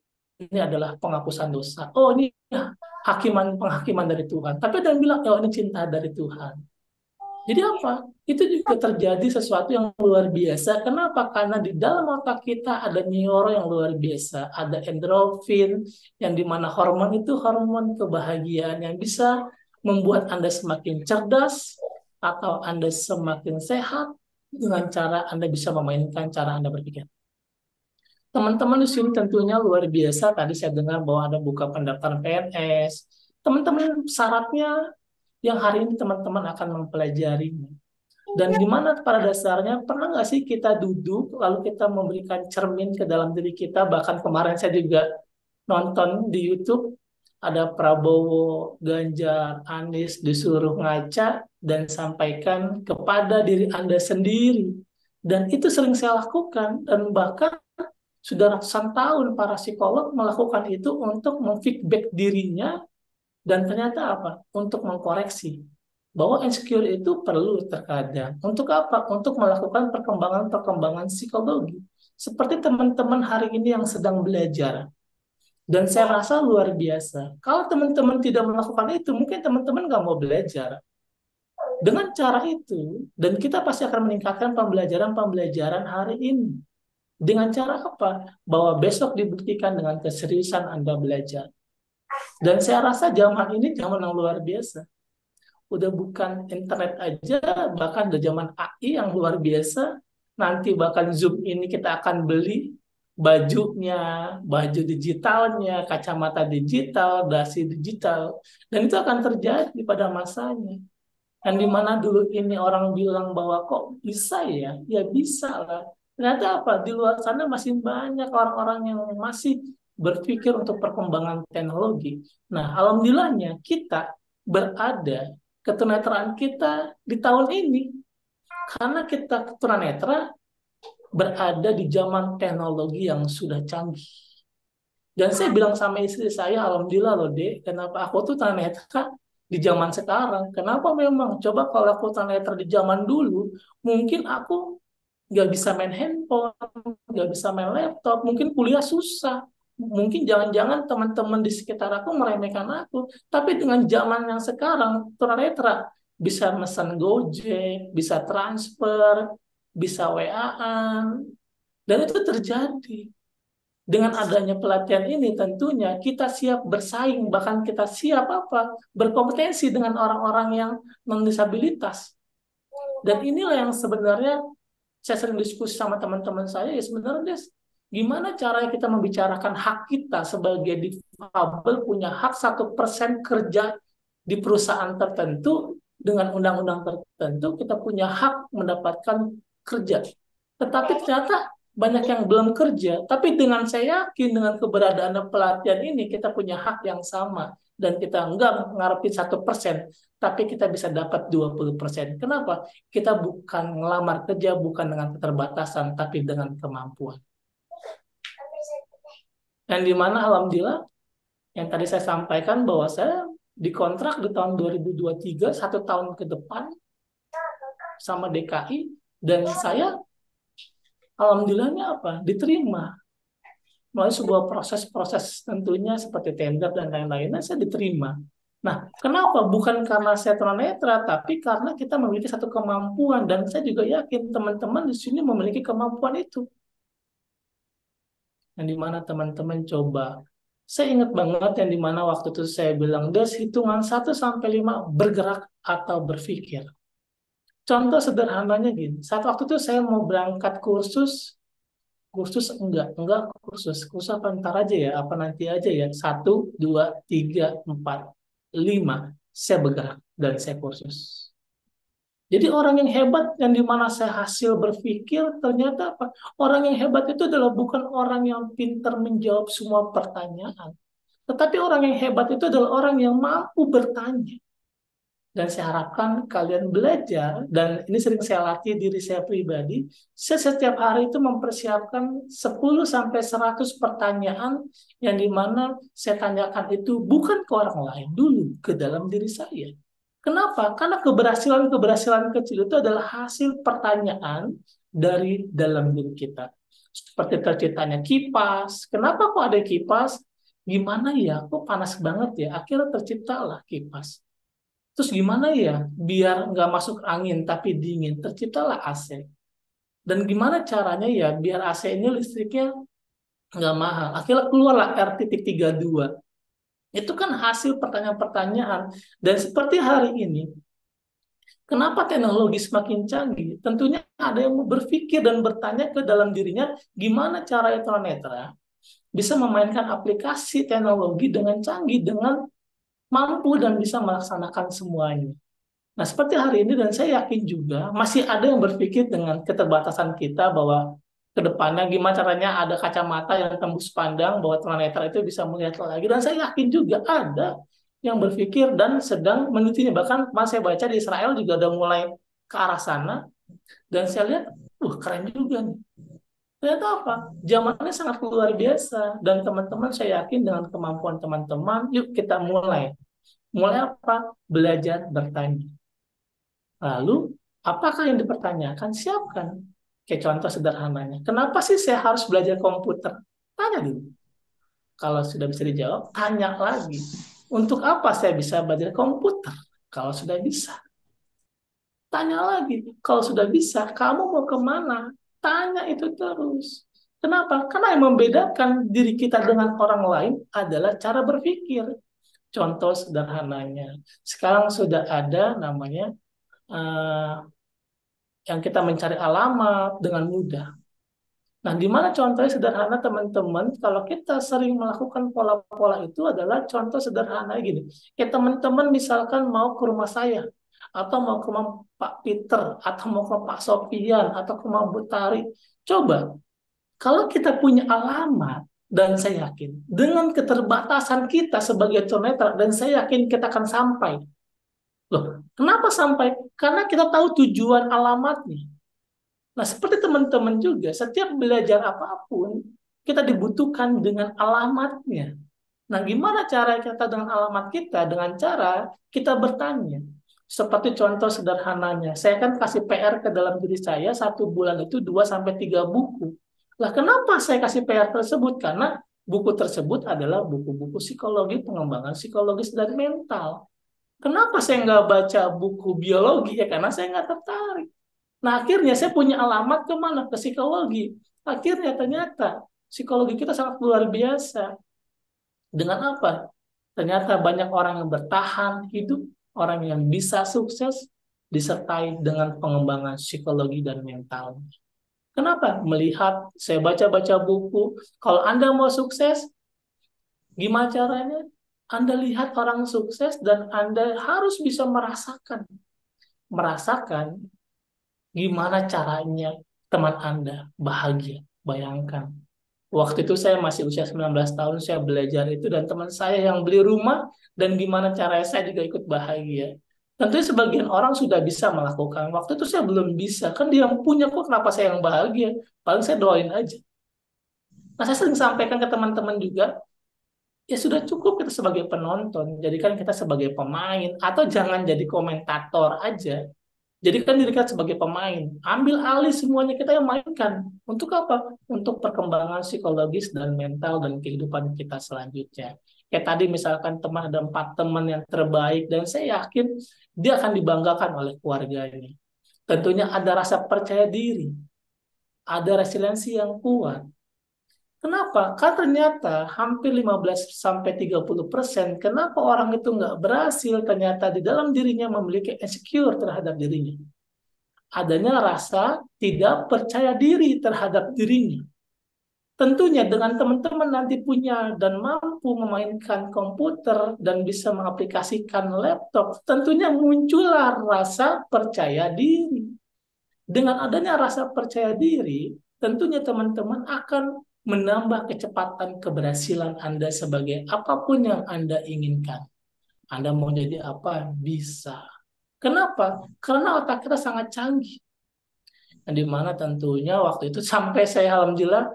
adalah penghapusan dosa. Oh ini penghakiman dari Tuhan. Tapi ada yang bilang, oh ini cinta dari Tuhan. Jadi apa? Itu juga terjadi sesuatu yang luar biasa. Kenapa? Karena di dalam otak kita ada neuro yang luar biasa. Ada endorfin, yang dimana hormon itu hormon kebahagiaan yang bisa membuat Anda semakin cerdas atau Anda semakin sehat dengan cara Anda bisa memainkan cara Anda berpikir. Teman-teman di sini tentunya luar biasa. Tadi saya dengar bahwa ada buka pendaftaran PNS. Teman-teman syaratnya yang hari ini teman-teman akan mempelajarinya. Dan di mana pada dasarnya, pernah nggak sih kita duduk, lalu kita memberikan cermin ke dalam diri kita, bahkan kemarin saya juga nonton di YouTube, ada Prabowo, Ganjar, Anies disuruh ngaca dan sampaikan kepada diri Anda sendiri. Dan itu sering saya lakukan, dan bahkan sudah ratusan tahun para psikolog melakukan itu untuk memfeedback dirinya. Dan ternyata apa? Untuk mengkoreksi bahwa insecure itu perlu terkadang. Untuk apa? Untuk melakukan perkembangan-perkembangan psikologi. Seperti teman-teman hari ini yang sedang belajar. Dan saya rasa luar biasa. Kalau teman-teman tidak melakukan itu, mungkin teman-teman nggak mau belajar. Dengan cara itu, dan kita pasti akan meningkatkan pembelajaran hari ini. Dengan cara apa? Bahwa besok dibuktikan dengan keseriusan Anda belajar. Dan saya rasa zaman ini zaman yang luar biasa. Udah bukan internet aja, bahkan udah zaman AI yang luar biasa. Nanti bahkan Zoom ini kita akan beli bajunya, baju digitalnya, kacamata digital, dasi digital. Dan itu akan terjadi pada masanya. Dan di mana dulu ini orang bilang bahwa kok bisa ya? Ya bisa lah. Ternyata apa? Di luar sana masih banyak orang-orang yang masih berpikir untuk perkembangan teknologi. Nah, alhamdulillahnya kita berada, ketunanetraan kita di tahun ini. Karena kita tunanetra berada di zaman teknologi yang sudah canggih. Dan saya bilang sama istri saya, alhamdulillah loh Dek, kenapa aku tuh tunanetra di zaman sekarang. Kenapa memang? Coba kalau aku tunanetra di zaman dulu, mungkin aku nggak bisa main handphone, nggak bisa main laptop, mungkin kuliah susah. Mungkin jangan-jangan teman-teman di sekitar aku meremehkan aku. Tapi dengan zaman yang sekarang, tunanetra bisa pesan Gojek, bisa transfer, bisa WA-an. Dan itu terjadi. Dengan adanya pelatihan ini tentunya kita siap bersaing, bahkan kita siap berkompetensi dengan orang-orang yang non-disabilitas. Dan inilah yang sebenarnya saya sering diskusi sama teman-teman saya, ya sebenarnya gimana caranya kita membicarakan hak kita sebagai difabel, punya hak 1% kerja di perusahaan tertentu, dengan undang-undang tertentu, kita punya hak mendapatkan kerja. Tetapi ternyata banyak yang belum kerja, tapi dengan saya yakin dengan keberadaan pelatihan ini, kita punya hak yang sama. Dan kita enggak ngarepin 1%, tapi kita bisa dapat 20%. Kenapa? Kita bukan ngelamar kerja, bukan dengan keterbatasan, tapi dengan kemampuan. Dan di mana alhamdulillah, yang tadi saya sampaikan bahwa saya dikontrak di tahun 2023, 1 tahun ke depan, sama DKI, dan saya alhamdulillahnya diterima. melalui sebuah proses-proses tentunya seperti tender dan lain-lainnya saya diterima. Nah, kenapa? Bukan karena saya tunanetra, tapi karena kita memiliki satu kemampuan dan saya juga yakin teman-teman di sini memiliki kemampuan itu. Yang dimana teman-teman coba. Saya ingat banget yang dimana waktu itu saya bilang, Des, hitungan 1 sampai 5 bergerak atau berpikir. Contoh sederhananya gini, saat waktu itu saya mau berangkat kursus enggak kursus apa ntar aja ya, apa nanti aja ya, 1, 2, 3, 4, 5, saya bergerak dan saya kursus. Jadi orang yang hebat yang dimana saya hasil berpikir, ternyata apa? Orang yang hebat itu adalah bukan orang yang pintar menjawab semua pertanyaan, tetapi orang yang hebat itu adalah orang yang mampu bertanya. Dan saya harapkan kalian belajar, dan ini sering saya latih diri saya pribadi, saya setiap hari itu mempersiapkan 10-100 pertanyaan yang dimana saya tanyakan itu bukan ke orang lain dulu, ke dalam diri saya. Kenapa? Karena keberhasilan-keberhasilan kecil itu adalah hasil pertanyaan dari dalam diri kita. Seperti terciptanya kipas. Kenapa kok ada kipas? Gimana ya? Kok panas banget ya? Akhirnya terciptalah kipas. Terus gimana ya biar nggak masuk angin tapi dingin? Terciptalah AC. Dan gimana caranya ya biar AC ini listriknya nggak mahal? Akhirnya keluarlah R.32. Itu kan hasil pertanyaan-pertanyaan. Dan seperti hari ini, kenapa teknologi semakin canggih? Tentunya ada yang mau berpikir dan bertanya ke dalam dirinya, gimana cara tunanetra bisa memainkan aplikasi teknologi dengan canggih, dengan mampu dan bisa melaksanakan semuanya. Nah, seperti hari ini, dan saya yakin juga masih ada yang berpikir dengan keterbatasan kita bahwa ke depannya gimana caranya ada kacamata yang tembus pandang bahwa tunanetra itu bisa melihat lagi. Dan saya yakin juga ada yang berpikir dan sedang menelitinya. Bahkan saya baca di Israel juga udah mulai ke arah sana. Dan saya lihat, keren juga nih. Ternyata apa? Zamannya sangat luar biasa. Dan teman-teman saya yakin dengan kemampuan teman-teman, yuk kita mulai. Mulai apa? Belajar bertanya. Lalu, apakah yang dipertanyakan? Siapkan. Kayak contoh sederhananya. Kenapa sih saya harus belajar komputer? Tanya dulu. Kalau sudah bisa dijawab, tanya lagi. Untuk apa saya bisa belajar komputer? Kalau sudah bisa. Tanya lagi. Kalau sudah bisa, kamu mau kemana? Tanya itu terus. Kenapa? Karena yang membedakan diri kita dengan orang lain adalah cara berpikir. Contoh sederhananya, sekarang sudah ada namanya yang kita mencari alamat dengan mudah. Nah, di mana contohnya sederhana teman-teman, kalau kita sering melakukan pola-pola itu adalah contoh sederhana gini. Kayak teman-teman misalkan mau ke rumah saya, atau mau ke rumah Pak Peter, atau mau ke Pak Sofian, atau ke rumah Bu Tari. Coba, kalau kita punya alamat, dan saya yakin, dengan keterbatasan kita sebagai tunanetra, dan saya yakin kita akan sampai. Loh, kenapa sampai? Karena kita tahu tujuan alamatnya. Nah, seperti teman-teman juga, setiap belajar apapun, kita dibutuhkan dengan alamatnya. Nah, gimana cara kita dengan alamat kita? Dengan cara kita bertanya. Seperti contoh sederhananya, saya kan kasih PR ke dalam diri saya, 1 bulan itu 2-3 buku. Lah, kenapa saya kasih PR tersebut? Karena buku tersebut adalah buku-buku psikologi, pengembangan psikologis dan mental. Kenapa saya nggak baca buku biologi? Ya karena saya nggak tertarik. Nah, akhirnya saya punya alamat kemana? Ke psikologi. Akhirnya ternyata psikologi kita sangat luar biasa. Dengan apa? Ternyata banyak orang yang bertahan hidup, orang yang bisa sukses, disertai dengan pengembangan psikologi dan mental. Kenapa? Melihat, saya baca-baca buku. Kalau Anda mau sukses, gimana caranya? Anda lihat orang sukses dan Anda harus bisa merasakan gimana caranya teman Anda bahagia. Bayangkan. Waktu itu saya masih usia 19 tahun, saya belajar itu, dan teman saya yang beli rumah, dan gimana caranya saya juga ikut bahagia. Tentunya sebagian orang sudah bisa melakukan. Waktu itu saya belum bisa. Kan dia yang punya, kok kenapa saya yang bahagia? Paling saya doain aja. Nah, saya sering sampaikan ke teman-teman juga, ya sudah cukup kita sebagai penonton. Jadikan kita sebagai pemain. Atau jangan jadi komentator aja. Jadikan diri kita sebagai pemain. Ambil alih semuanya, kita yang mainkan. Untuk apa? Untuk perkembangan psikologis dan mental dan kehidupan kita selanjutnya. Kayak tadi misalkan teman, ada 4 teman yang terbaik, dan saya yakin dia akan dibanggakan oleh keluarganya. Tentunya ada rasa percaya diri, ada resiliensi yang kuat. Kenapa? Karena ternyata hampir 15-30%, kenapa orang itu nggak berhasil, ternyata di dalam dirinya memiliki insecure terhadap dirinya. Adanya rasa tidak percaya diri terhadap dirinya. Tentunya dengan teman-teman nanti punya dan mampu memainkan komputer dan bisa mengaplikasikan laptop, tentunya muncullah rasa percaya diri. Dengan adanya rasa percaya diri, tentunya teman-teman akan menambah kecepatan keberhasilan Anda sebagai apapun yang Anda inginkan. Anda mau jadi apa? Bisa. Kenapa? Karena otak kita sangat canggih. Dan di mana tentunya waktu itu sampai saya alhamdulillah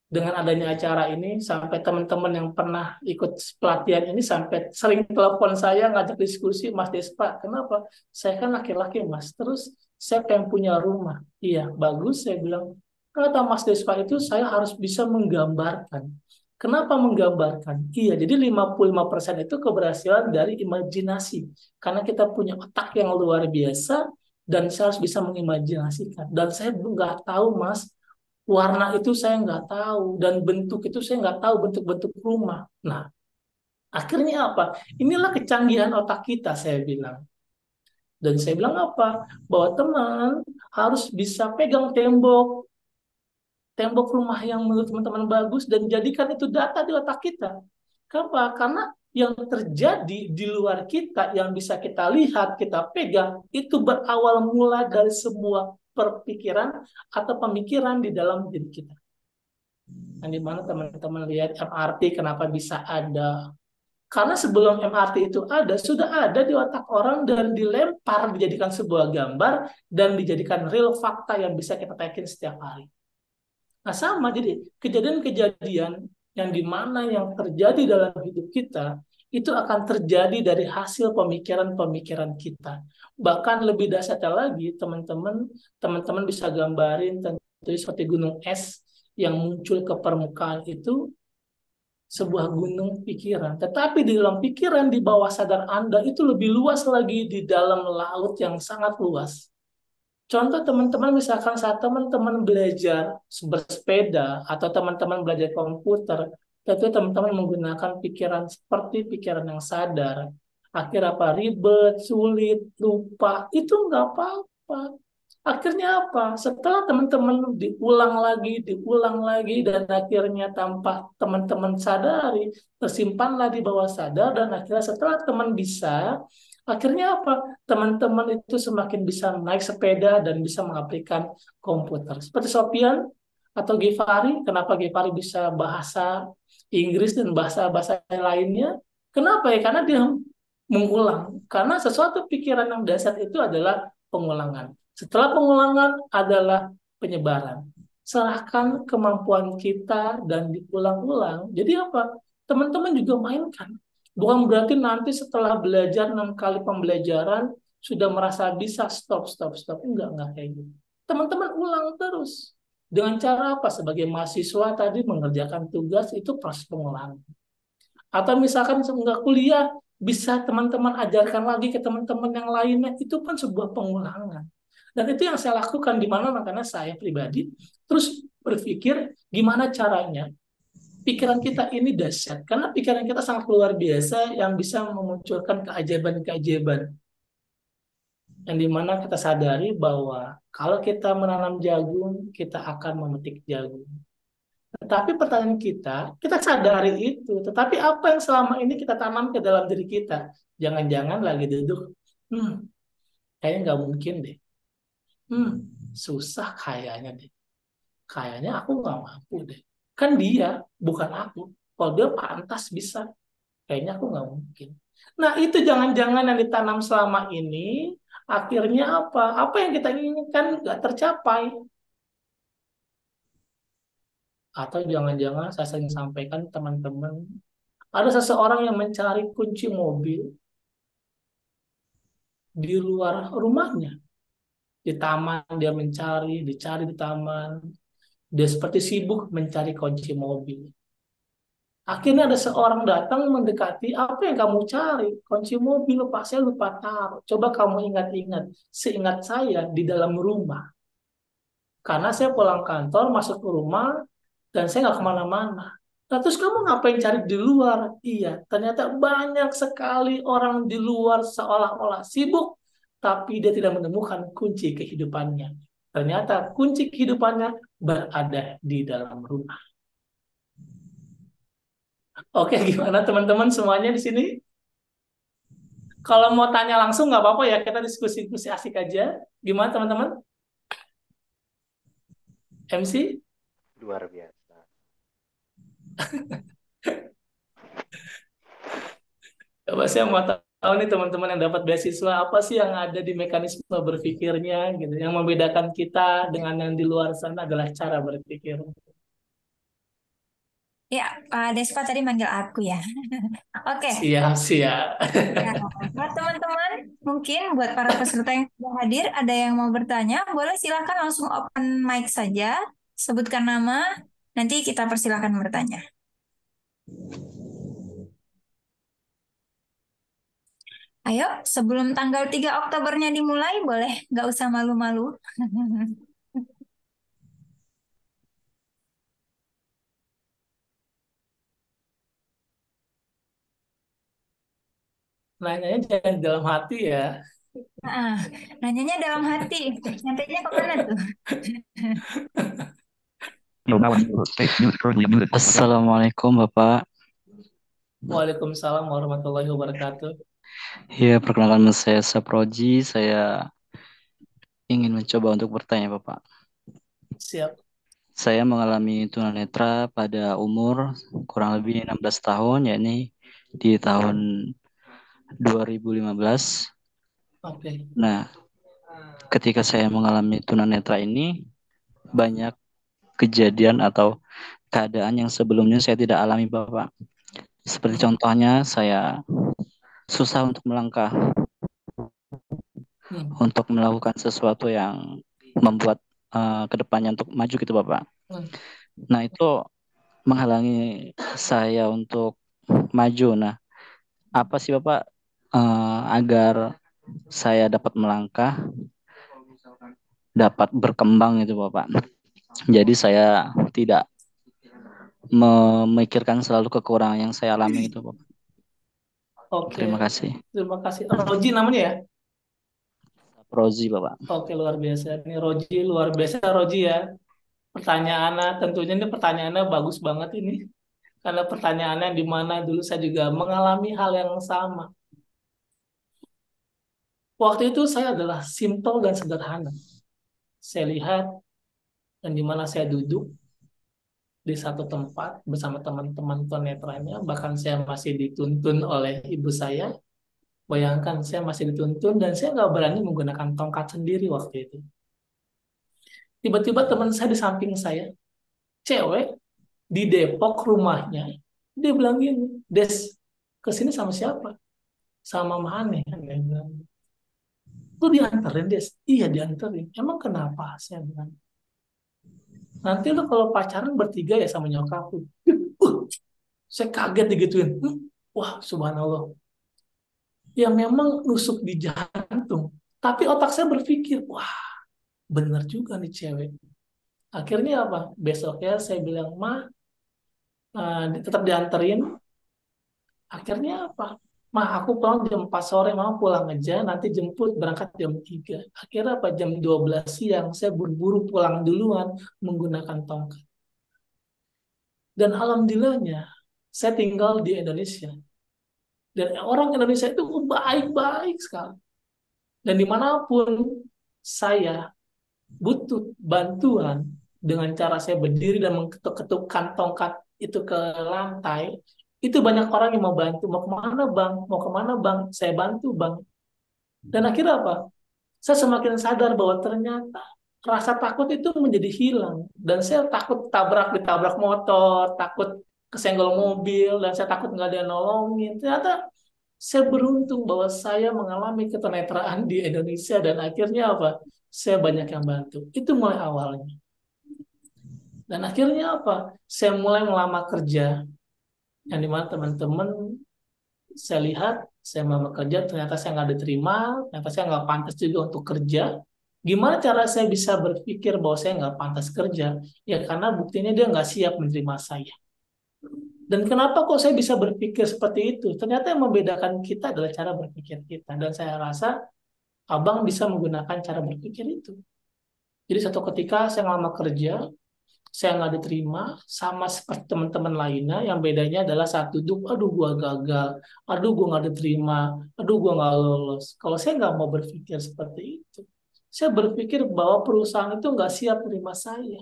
dengan adanya acara ini, sampai teman-teman yang pernah ikut pelatihan ini sampai sering telepon saya ngajak diskusi, Mas Despa, kenapa? Saya kan laki-laki, Mas. Terus saya pengen punya rumah. Iya, bagus, saya bilang. Kata Mas Despa itu saya harus bisa menggambarkan. Kenapa menggambarkan? Iya, jadi 55% itu keberhasilan dari imajinasi. Karena kita punya otak yang luar biasa dan saya harus bisa mengimajinasikan. Dan saya nggak tahu, Mas, warna itu saya nggak tahu, dan bentuk itu saya nggak tahu, bentuk-bentuk rumah. Nah, akhirnya apa? Inilah kecanggihan otak kita, saya bilang. Dan saya bilang apa? Bahwa teman harus bisa pegang tembok rumah yang menurut teman-teman bagus, dan jadikan itu data di otak kita. Kenapa? Karena yang terjadi di luar kita, yang bisa kita lihat, kita pegang, itu berawal mula dari sebuah perpikiran atau pemikiran di dalam diri kita. Yang dimana teman-teman lihat MRT kenapa bisa ada? Karena sebelum MRT itu ada, sudah ada di otak orang dan dilempar, dijadikan sebuah gambar dan dijadikan real fakta yang bisa kita tekin setiap hari. Nah sama, jadi kejadian-kejadian yang dimana yang terjadi dalam hidup kita itu akan terjadi dari hasil pemikiran-pemikiran kita. Bahkan lebih dasarnya lagi, teman-teman bisa gambarin tentu seperti gunung es yang muncul ke permukaan itu sebuah gunung pikiran. Tetapi di dalam pikiran, di bawah sadar Anda itu lebih luas lagi, di dalam laut yang sangat luas. Contoh teman-teman, misalkan saat teman-teman belajar bersepeda atau teman-teman belajar komputer, tentu teman-teman menggunakan pikiran seperti pikiran yang sadar. Akhirnya apa? Ribet, sulit, lupa, itu nggak apa-apa. Akhirnya apa? Setelah teman-teman diulang lagi, dan akhirnya tanpa teman-teman sadari, tersimpanlah di bawah sadar, dan akhirnya setelah teman bisa, akhirnya apa? Teman-teman itu semakin bisa naik sepeda dan bisa mengaplikan komputer. Seperti Sofian atau Givari, kenapa Givari bisa bahasa Inggris dan bahasa-bahasa lainnya? Kenapa ya? Karena dia mengulang. Karena sesuatu pikiran yang dasar itu adalah pengulangan. Setelah pengulangan adalah penyebaran. Serahkan kemampuan kita dan diulang-ulang. Jadi apa? Teman-teman juga mainkan. Bukan berarti nanti setelah belajar 6 kali pembelajaran sudah merasa bisa stop. Enggak kayak gitu. Teman-teman ulang terus. Dengan cara apa? Sebagai mahasiswa tadi mengerjakan tugas, itu proses pengulangan. Atau misalkan enggak kuliah, bisa teman-teman ajarkan lagi ke teman-teman yang lainnya, itu kan sebuah pengulangan. Dan itu yang saya lakukan, di mana makanya saya pribadi terus berpikir gimana caranya pikiran kita ini dahsyat, karena pikiran kita sangat luar biasa yang bisa memunculkan keajaiban-keajaiban. Yang dimana kita sadari bahwa kalau kita menanam jagung, kita akan memetik jagung. Tetapi pertanyaan kita sadari itu, tetapi apa yang selama ini kita tanam ke dalam diri kita? Jangan-jangan lagi duduk, kayaknya nggak mungkin deh. Susah kayaknya deh. Kayaknya aku nggak mampu deh. Kan dia, bukan aku. Kalau dia pantas bisa, kayaknya aku nggak mungkin. Nah itu jangan-jangan yang ditanam selama ini, akhirnya apa? Apa yang kita inginkan nggak tercapai. Atau jangan-jangan saya sering sampaikan teman-teman, ada seseorang yang mencari kunci mobil di luar rumahnya. Di taman dia mencari, dicari di taman. Dia seperti sibuk mencari kunci mobil. Akhirnya ada seorang datang mendekati, apa yang kamu cari? Kunci mobil, Pak, saya lupa taruh. Coba kamu ingat-ingat. Seingat saya di dalam rumah. Karena saya pulang kantor, masuk ke rumah, dan saya nggak kemana-mana. Nah, terus kamu ngapain cari di luar? Iya, ternyata banyak sekali orang di luar seolah-olah sibuk, tapi dia tidak menemukan kunci kehidupannya. Ternyata kunci kehidupannya berada di dalam rumah. Oke, gimana teman-teman semuanya di sini? Kalau mau tanya langsung nggak apa-apa ya, kita diskusi-diskusi asik aja. Gimana teman-teman? MC? Luar biasa. Coba saya mau tahu nih teman-teman yang dapat beasiswa, apa sih yang ada di mekanisme berpikirnya gitu. Yang membedakan kita dengan yang di luar sana adalah cara berpikir. Ya, Pak Despa tadi manggil aku ya. Oke. Siap. Ya, buat teman-teman, mungkin buat para peserta yang sudah hadir, ada yang mau bertanya, boleh silakan langsung open mic saja, sebutkan nama, nanti kita persilakan bertanya. Ayo, sebelum tanggal 3 Oktobernya dimulai, boleh nggak usah malu-malu. Nanyanya jangan dalam hati ya. Nah, nanyanya dalam hati, nyampainya kemana tuh? Assalamualaikum Bapak. Waalaikumsalam warahmatullahi wabarakatuh. Ya, perkenalkan saya Saproji. Saya ingin mencoba untuk bertanya Bapak. Siap. Saya mengalami tunanetra pada umur kurang lebih 16 tahun, yakni di tahun 2015. Oke. Nah, ketika saya mengalami tunanetra ini, banyak kejadian atau keadaan yang sebelumnya saya tidak alami Bapak. Seperti contohnya, saya susah untuk melangkah, untuk melakukan sesuatu yang membuat kedepannya untuk maju gitu Bapak. Nah, itu menghalangi saya untuk maju. Nah, apa sih Bapak agar saya dapat melangkah, dapat berkembang gitu Bapak. Jadi saya tidak memikirkan selalu kekurangan yang saya alami itu Bapak. Oke. Terima kasih. Terima kasih. Roji namanya ya? Rozi Bapak. Oke, luar biasa. Ini Roji, luar biasa Roji ya. Pertanyaannya, tentunya ini pertanyaannya bagus banget ini. Karena pertanyaannya di mana dulu saya juga mengalami hal yang sama. Waktu itu saya adalah simple dan sederhana. Saya lihat dan di mana saya duduk di satu tempat bersama teman-teman tunanetranya, bahkan saya masih dituntun oleh ibu saya. Bayangkan saya masih dituntun dan saya nggak berani menggunakan tongkat sendiri waktu itu. Tiba-tiba teman saya di samping saya, cewek di Depok rumahnya, dia bilang gini, Des, kesini sama siapa? Sama Mama Aneh. Dia bilang, lu dianterin Des? Iya dianterin. Emang kenapa? Saya bilang, nanti lu kalau pacaran bertiga ya sama nyokap lu. Saya kaget digituin. Wah, subhanallah. Ya memang nusuk di jantung. Tapi otak saya berpikir, wah, bener juga nih cewek. Akhirnya apa? Besoknya saya bilang, Ma, tetap dianterin. Akhirnya apa? Ma, aku pulang jam 4 sore, Mama pulang aja, nanti jemput berangkat jam 3. Akhirnya apa? Jam 12 siang, saya buru-buru pulang duluan menggunakan tongkat. Dan alhamdulillahnya, saya tinggal di Indonesia. Dan orang Indonesia itu baik-baik sekali. Dan dimanapun saya butuh bantuan dengan cara saya berdiri dan mengetuk-ketukkan tongkat itu ke lantai, itu banyak orang yang mau bantu. Mau kemana bang? Mau kemana bang? Saya bantu bang. Dan akhirnya apa? Saya semakin sadar bahwa ternyata rasa takut itu menjadi hilang. Dan saya takut ditabrak motor, takut kesenggol mobil, dan saya takut nggak ada yang nolongin. Ternyata Saya beruntung bahwa saya mengalami ketenetraan di Indonesia dan akhirnya apa? Saya banyak yang bantu. Itu mulai awalnya. Dan akhirnya apa? Saya mulai melamar kerja. Yang dimana teman-teman saya lihat, saya melamar kerja, ternyata saya nggak diterima, ternyata saya nggak pantas juga untuk kerja. Gimana cara saya bisa berpikir bahwa saya nggak pantas kerja? Ya karena buktinya dia nggak siap menerima saya. Dan kenapa kok saya bisa berpikir seperti itu? Ternyata yang membedakan kita adalah cara berpikir kita. Dan saya rasa abang bisa menggunakan cara berpikir itu. Jadi satu ketika saya ngelamar kerja, saya nggak diterima sama seperti teman-teman lainnya. Yang bedanya adalah satu, aduh gua gagal, aduh gua nggak diterima, aduh gua nggak lolos. Kalau saya nggak mau berpikir seperti itu, saya berpikir bahwa perusahaan itu nggak siap menerima saya.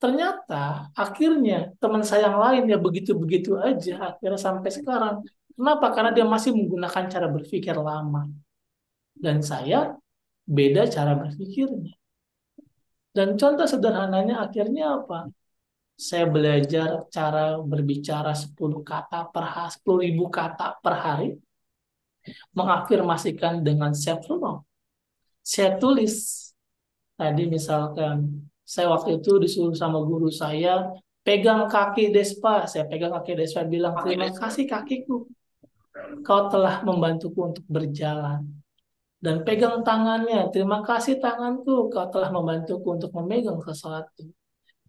Ternyata akhirnya teman saya yang lain ya begitu-begitu aja akhirnya sampai sekarang. Kenapa? Karena dia masih menggunakan cara berpikir lama. Dan saya beda cara berpikirnya. Dan contoh sederhananya akhirnya apa? Saya belajar cara berbicara 10 kata per hari, 10.000 kata per hari, mengafirmasikan dengan self-love. Saya tulis, tadi misalkan, saya waktu itu disuruh sama guru saya, pegang kaki Despa, saya pegang kaki Despa, bilang, terima kasih kakiku, kau telah membantuku untuk berjalan. Dan pegang tangannya, terima kasih tanganku, kau telah membantuku untuk memegang sesuatu.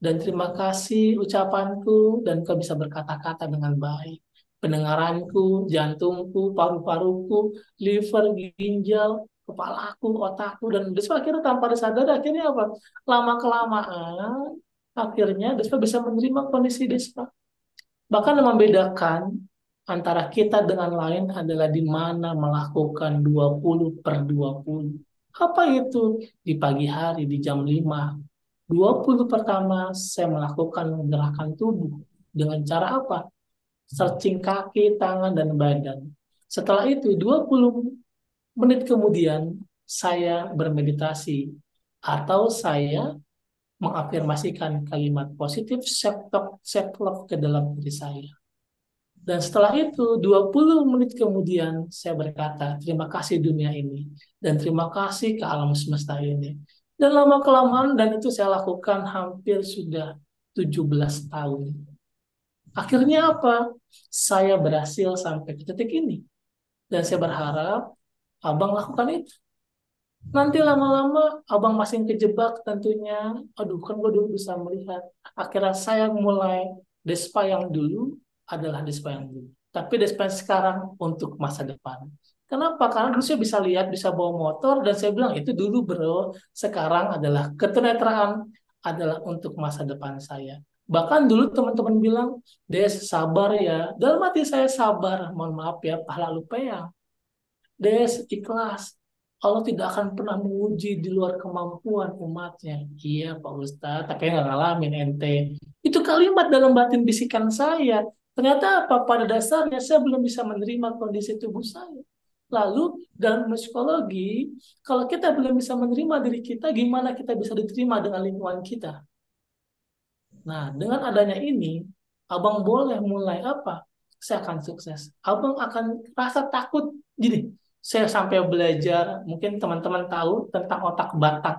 Dan terima kasih ucapanku, dan kau bisa berkata-kata dengan baik. Pendengaranku, jantungku, paru-paruku, liver, ginjal, kepalaku, otakku, dan Despa akhirnya tanpa disadari, akhirnya apa? Lama-kelamaan, akhirnya Despa bisa menerima kondisi Despa. Bahkan yang membedakan antara kita dengan lain adalah di mana melakukan 20/20. Apa itu? Di pagi hari, di jam 5. 20 pertama saya melakukan gerakan tubuh. Dengan cara apa? Searching kaki, tangan, dan badan. Setelah itu, 20 menit kemudian, saya bermeditasi. Atau saya mengafirmasikan kalimat positif self-love ke dalam diri saya. Dan setelah itu, 20 menit kemudian, saya berkata, terima kasih dunia ini. Dan terima kasih ke alam semesta ini. Dan lama-kelamaan, dan itu saya lakukan hampir sudah 17 tahun. Akhirnya apa? Saya berhasil sampai ke titik ini. Dan saya berharap abang lakukan itu. Nanti lama-lama abang masih kejebak tentunya. Aduh, kan gue dulu bisa melihat. Akhirnya saya mulai Despa yang dulu adalah Despa yang dulu. Tapi Despa yang sekarang untuk masa depan. Kenapa? Karena dulu saya bisa lihat, bisa bawa motor, dan saya bilang, itu dulu bro, sekarang adalah ketenetraan, adalah untuk masa depan saya. Bahkan dulu teman-teman bilang, Des, sabar ya. Dalam hati saya sabar, mohon maaf ya, pahala lupeang. Des, ikhlas. Allah tidak akan pernah menguji di luar kemampuan umatnya. Iya Pak Ustadz, tapi nggak ngalamin ente. Itu kalimat dalam batin bisikan saya. Ternyata apa? Pada dasarnya saya belum bisa menerima kondisi tubuh saya. Lalu dalam psikologi, kalau kita belum bisa menerima diri kita, gimana kita bisa diterima dengan lingkungan kita? Nah, dengan adanya ini, abang boleh mulai apa? Saya akan sukses. Abang akan rasa takut. Gini, saya sampai belajar, mungkin teman-teman tahu tentang otak batak,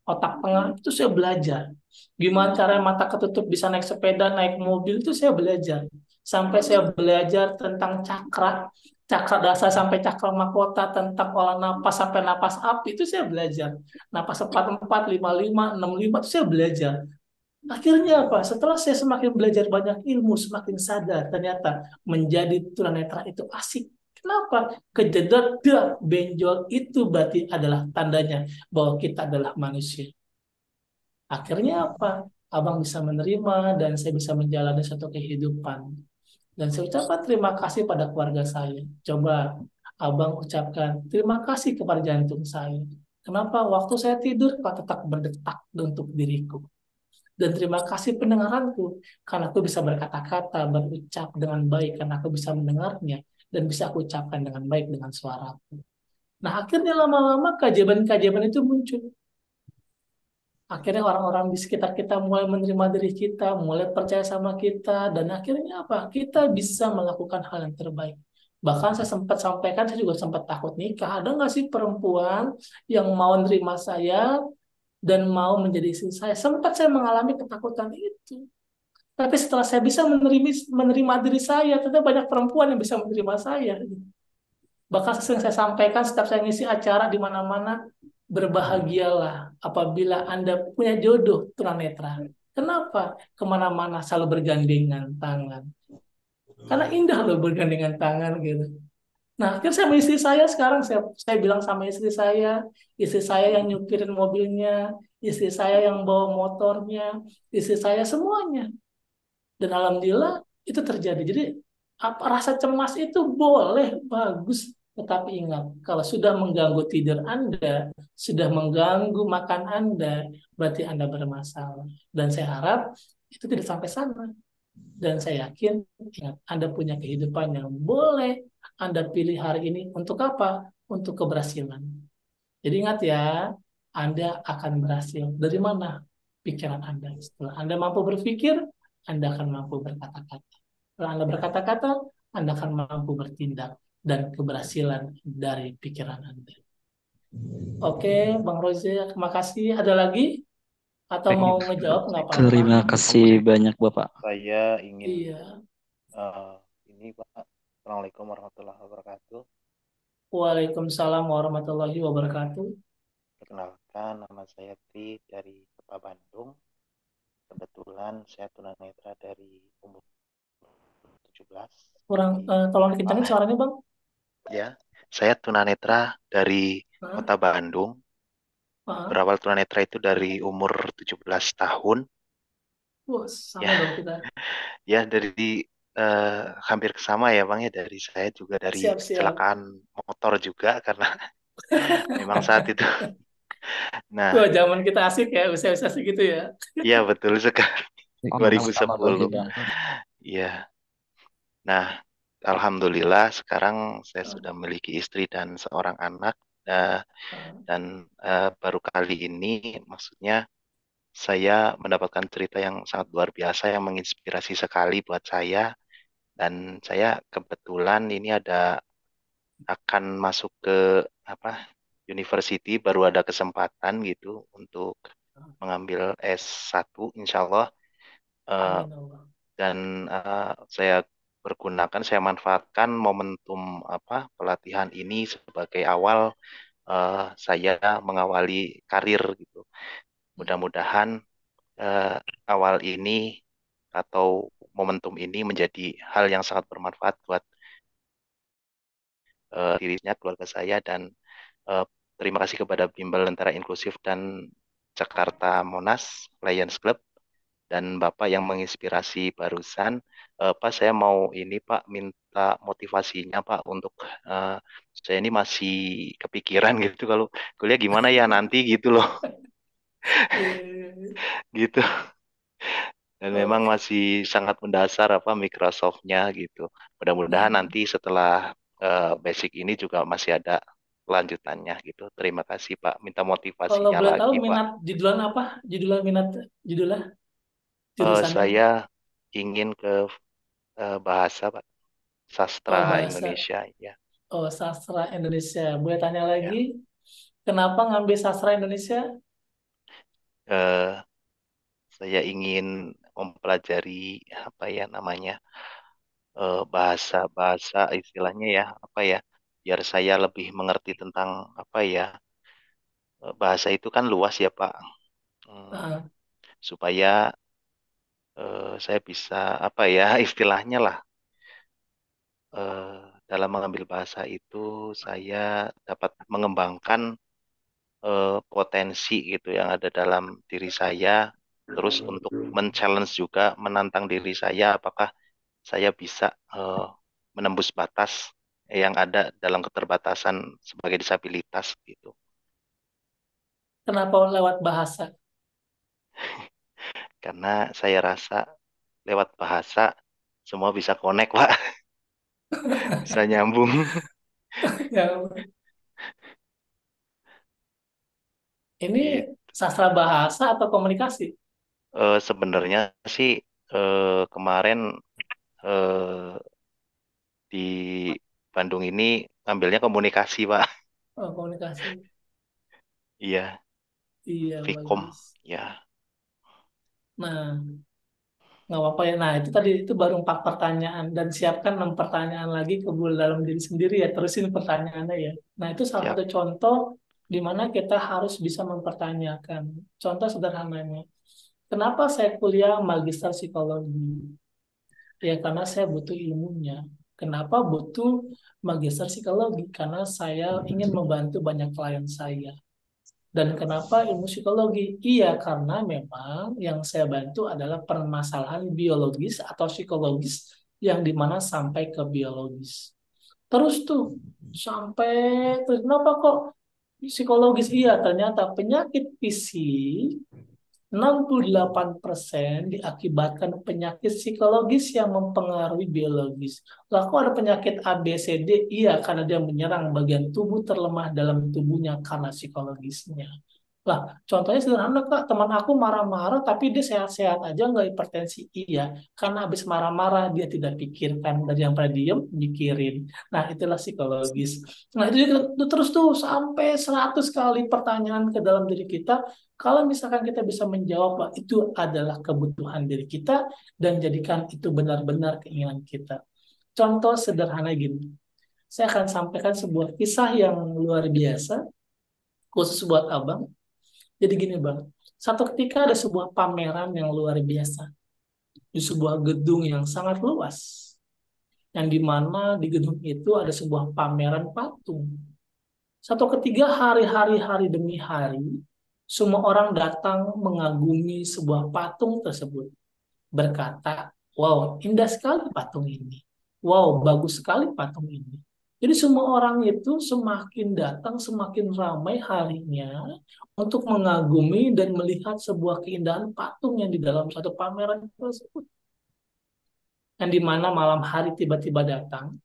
otak tengah, itu saya belajar. Gimana cara mata ketutup bisa naik sepeda, naik mobil, itu saya belajar. Sampai saya belajar tentang cakra dasar sampai cakra mahkota, tentang olah napas sampai napas api, itu saya belajar. Napas 44, 55, 65, itu saya belajar. Akhirnya apa? Setelah saya semakin belajar banyak ilmu, semakin sadar ternyata menjadi tunanetra itu asik. Kenapa? Kejedot benjol itu berarti adalah tandanya bahwa kita adalah manusia. Akhirnya apa? Abang bisa menerima dan saya bisa menjalani satu kehidupan. Dan saya ucapkan terima kasih pada keluarga saya. Coba abang ucapkan terima kasih kepada jantung saya. Kenapa? Waktu saya tidur kau tetap berdetak untuk diriku. Dan terima kasih pendengaranku, karena aku bisa berkata-kata, berucap dengan baik, karena aku bisa mendengarnya, dan bisa aku ucapkan dengan baik dengan suaraku. Nah, akhirnya lama-lama keajaiban-keajaiban itu muncul. Akhirnya orang-orang di sekitar kita mulai menerima diri kita, mulai percaya sama kita, dan akhirnya apa? Kita bisa melakukan hal yang terbaik. Bahkan saya sempat sampaikan, saya juga sempat takut nikah. Ada nggak sih perempuan yang mau nerima saya dan mau menjadi istri saya? Sempat saya mengalami ketakutan itu. Tapi setelah saya bisa menerima diri saya, ternyata banyak perempuan yang bisa menerima saya. Bahkan sering saya sampaikan setiap saya ngisi acara di mana-mana, berbahagialah apabila Anda punya jodoh tunanetra. Kenapa? Kemana-mana selalu bergandengan tangan. Karena indah loh bergandengan tangan gitu. Nah, akhirnya saya sama istri saya sekarang, saya bilang sama istri saya yang nyupirin mobilnya, istri saya yang bawa motornya, istri saya semuanya. Dan alhamdulillah itu terjadi. Jadi rasa cemas itu boleh, bagus. Tetapi ingat, kalau sudah mengganggu tidur Anda, sudah mengganggu makan Anda, berarti Anda bermasalah. Dan saya harap itu tidak sampai sana. Dan saya yakin, ingat, Anda punya kehidupan yang boleh Anda pilih hari ini. Untuk apa? Untuk keberhasilan. Jadi ingat ya, Anda akan berhasil. Dari mana pikiran Anda? Setelah Anda mampu berpikir, Anda akan mampu berkata-kata. Setelah Anda berkata-kata, Anda akan mampu bertindak. Dan keberhasilan dari pikiran Anda. Oke, Bang Rozi, terima kasih. Ada lagi? Atau mau ngejawab? Nggak apa-apa. Terima kasih banyak Bapak. Saya ingin Iya. ini Pak. Assalamualaikum warahmatullahi wabarakatuh. Waalaikumsalam warahmatullahi wabarakatuh. Perkenalkan, nama saya Tri dari Kota Bandung. Kebetulan saya tunanetra dari umur 17. Tolong dikencangin suaranya, Bang. Ya, saya tunanetra dari Kota Bandung. Berawal tunanetra itu dari umur 17 tahun. Wah, sama Ya. dong kita. Ya, dari hampir sama ya Bang ya, dari saya juga dari Siap. kecelakaan motor juga karena memang saat itu. Nah, Wah, zaman kita asik ya, usia-usia segitu ya. iya betul sekali. Sama-sama 2010. Bang. Iya. Nah, alhamdulillah sekarang saya sudah memiliki istri dan seorang anak. Dan baru kali ini maksudnya saya mendapatkan cerita yang sangat luar biasa yang menginspirasi sekali buat saya. Dan saya kebetulan ini akan masuk ke university, baru ada kesempatan gitu untuk mengambil S1 insya Allah. Dan saya manfaatkan momentum pelatihan ini sebagai awal saya mengawali karir gitu. Mudah-mudahan awal ini atau momentum ini menjadi hal yang sangat bermanfaat buat dirinya, keluarga saya, dan terima kasih kepada Bimbel Lentera Inklusif dan Jakarta Monas Lions Club dan Bapak yang menginspirasi barusan. Pak, saya mau ini Pak minta motivasinya Pak untuk saya ini masih kepikiran gitu kalau kuliah gimana ya nanti gitu loh. Gitu. Dan memang masih sangat mendasar Microsoft-nya gitu. Mudah-mudahan nanti setelah basic ini juga masih ada lanjutannya gitu. Terima kasih Pak. Minta Kalau motivasinya boleh tahu lagi Pak. minat judulan apa? Judulnya? Jurusannya? Saya ingin ke bahasa Pak. Sastra bahasa. Indonesia ya. Oh, sastra Indonesia. Boleh tanya lagi? Kenapa ngambil sastra Indonesia? Saya ingin mempelajari bahasa-bahasa istilahnya ya biar saya lebih mengerti tentang bahasa itu kan luas ya Pak. Supaya saya bisa istilahnya lah dalam mengambil bahasa itu saya dapat mengembangkan potensi gitu yang ada dalam diri saya, terus untuk men-challenge juga, menantang diri saya apakah saya bisa menembus batas yang ada dalam keterbatasan sebagai disabilitas gitu. Kenapa lewat bahasa? Karena saya rasa lewat bahasa semua bisa connect Pak. Bisa nyambung. Ini sastra bahasa atau komunikasi? Sebenarnya sih kemarin di Bandung ini ambilnya komunikasi, Pak. Oh, komunikasi. Iya, Iya, Vkom. bagus. Ya, Nah, nggak apa-apa ya. Nah, itu tadi itu baru 4 pertanyaan dan siapkan 6 pertanyaan lagi ke dalam diri sendiri ya. Terusin pertanyaannya ya. Nah, itu salah siap. satu contoh di mana kita harus bisa mempertanyakan. Contoh sederhananya. Kenapa saya kuliah magister psikologi? Ya, karena saya butuh ilmunya. Kenapa butuh magister psikologi? Karena saya ingin membantu banyak klien saya. Dan kenapa ilmu psikologi? Iya, karena memang yang saya bantu adalah permasalahan biologis atau psikologis yang dimana sampai ke biologis. Terus tuh, sampai terus kenapa kok psikologis? Iya, ternyata penyakit fisik 68% diakibatkan penyakit psikologis yang mempengaruhi biologis. Lah kok ada penyakit A, B, C, D? Iya, karena dia menyerang bagian tubuh terlemah dalam tubuhnya karena psikologisnya. Lah, contohnya sederhana Kak, teman aku marah-marah tapi dia sehat-sehat aja nggak hipertensi. Iya, karena habis marah-marah dia tidak pikirkan dari yang pada diem mikirin. Nah, itulah psikologis. Nah, itu juga terus tuh sampai 100 kali pertanyaan ke dalam diri kita. Kalau misalkan kita bisa menjawab bahwa itu adalah kebutuhan diri kita dan jadikan itu benar-benar keinginan kita. Contoh sederhana gini. Saya akan sampaikan sebuah kisah yang luar biasa khusus buat Abang. Jadi gini Bang, satu ketika ada sebuah pameran yang luar biasa di sebuah gedung yang sangat luas, yang dimana di gedung itu ada sebuah pameran patung. Satu ketika hari demi hari, semua orang datang mengagumi sebuah patung tersebut, berkata, wow, indah sekali patung ini. Wow, bagus sekali patung ini. Jadi semua orang itu semakin datang, semakin ramai harinya untuk mengagumi dan melihat sebuah keindahan patung yang di dalam satu pameran tersebut. Yang di mana malam hari tiba-tiba datang,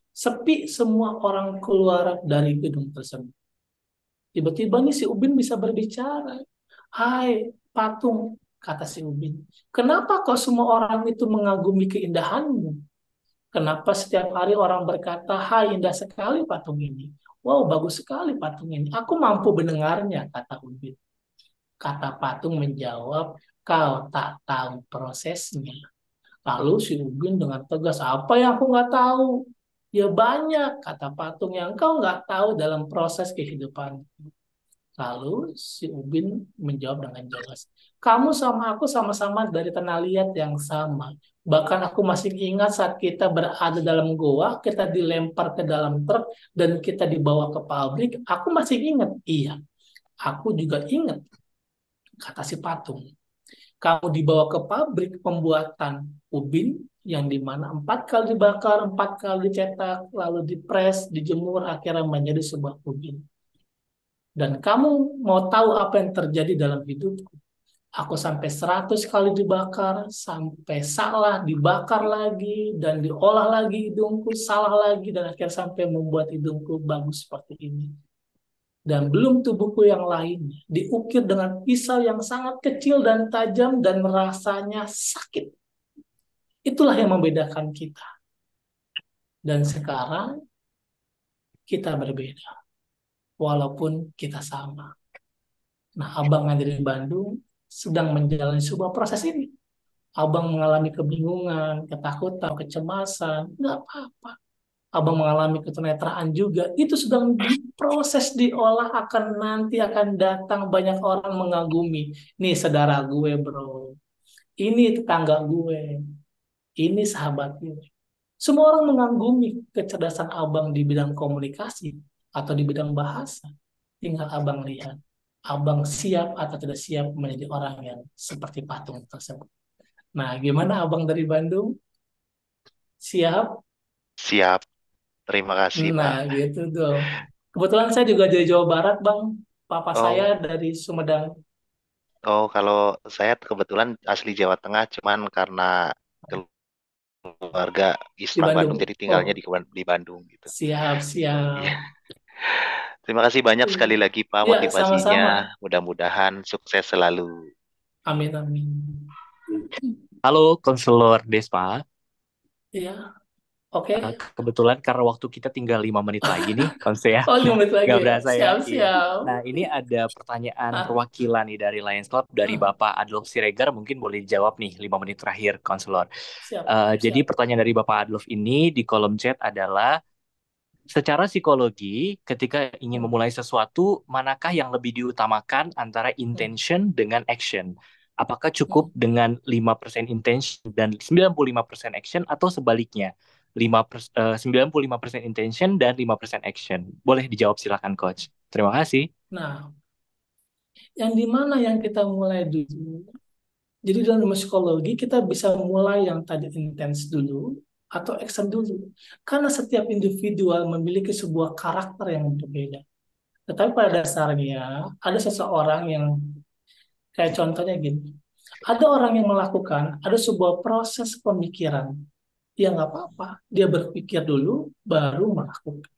sepi semua orang keluar dari gedung tersebut. Tiba-tiba nih si Ubin bisa berbicara. Hai patung, kata si Ubin. Kenapa kok semua orang itu mengagumi keindahanmu? Kenapa setiap hari orang berkata, hai indah sekali patung ini. Wow, bagus sekali patung ini. Aku mampu mendengarnya, kata Ubin. Kata patung menjawab, kau tak tahu prosesnya. Lalu si Ubin dengan tegas, apa yang aku nggak tahu? Ya banyak, kata patung yang kau nggak tahu dalam proses kehidupan. Lalu si Ubin menjawab dengan jelas, kamu sama aku sama-sama dari tanah liat yang sama. Bahkan aku masih ingat saat kita berada dalam goa, kita dilempar ke dalam truk, dan kita dibawa ke pabrik. Aku masih ingat, iya. Aku juga ingat, kata si patung. Kamu dibawa ke pabrik pembuatan ubin, yang dimana 4 kali dibakar, 4 kali dicetak, lalu dipres, dijemur, akhirnya menjadi sebuah ubin. Dan kamu mau tahu apa yang terjadi dalam hidupku? Aku sampai 100 kali dibakar, sampai salah, dibakar lagi, dan diolah lagi hidungku, salah lagi, dan akhirnya sampai membuat hidungku bagus seperti ini. Dan belum tubuhku yang lainnya, diukir dengan pisau yang sangat kecil dan tajam dan rasanya sakit. Itulah yang membedakan kita. Dan sekarang kita berbeda, walaupun kita sama. Nah, abang yang dari Bandung sedang menjalani sebuah proses ini. Abang mengalami kebingungan, ketakutan, kecemasan, nggak apa-apa. Abang mengalami ketunanetraan juga, itu sedang diproses, diolah, nanti akan datang banyak orang mengagumi. Nih saudara gue bro, ini tetangga gue, ini sahabat gue. Semua orang mengagumi kecerdasan abang di bidang komunikasi atau di bidang bahasa. Tinggal abang lihat, abang siap atau tidak siap menjadi orang yang seperti patung tersebut. Nah, gimana abang dari Bandung? Siap? Siap. Terima kasih, Nah, Pak. gitu dong. Kebetulan saya juga dari Jawa Barat, Bang. Papa saya Oh, dari Sumedang. kalau saya kebetulan asli Jawa Tengah, cuman karena keluarga Di Islam Bandung, Bandung. jadi tinggalnya Oh, di Bandung gitu. siap, siap. Iya. Terima kasih banyak Iya, sekali lagi Pak ya, motivasinya. sama-sama. Mudah-mudahan sukses selalu. Amin, amin. Halo, konselor Despa. Iya, Oke. Kebetulan karena waktu kita tinggal 5 menit lagi nih, Konse ya. Oh, 5 menit lagi. Nggak berasa ya. Iya. Siap-siap. Nah, ini ada pertanyaan perwakilan nih dari Lions Club dari Bapak Adolf Siregar. Mungkin boleh dijawab nih 5 menit terakhir, Konselor. Jadi pertanyaan dari Bapak Adolf ini di kolom chat adalah, secara psikologi, ketika ingin memulai sesuatu, manakah yang lebih diutamakan antara intention dengan action? Apakah cukup dengan 5% intention dan 95% action, atau sebaliknya? 95% intention dan 5% action. Boleh dijawab silakan, Coach. Terima kasih. Nah, yang di mana yang kita mulai dulu? Jadi dalam ilmu psikologi kita bisa mulai yang tadi intens dulu atau action dulu. Karena setiap individual memiliki sebuah karakter yang berbeda. Tetapi pada dasarnya ada seseorang yang kayak contohnya gini. Ada orang yang melakukan, ada sebuah proses pemikiran. Ya nggak apa-apa, dia berpikir dulu baru melakukan.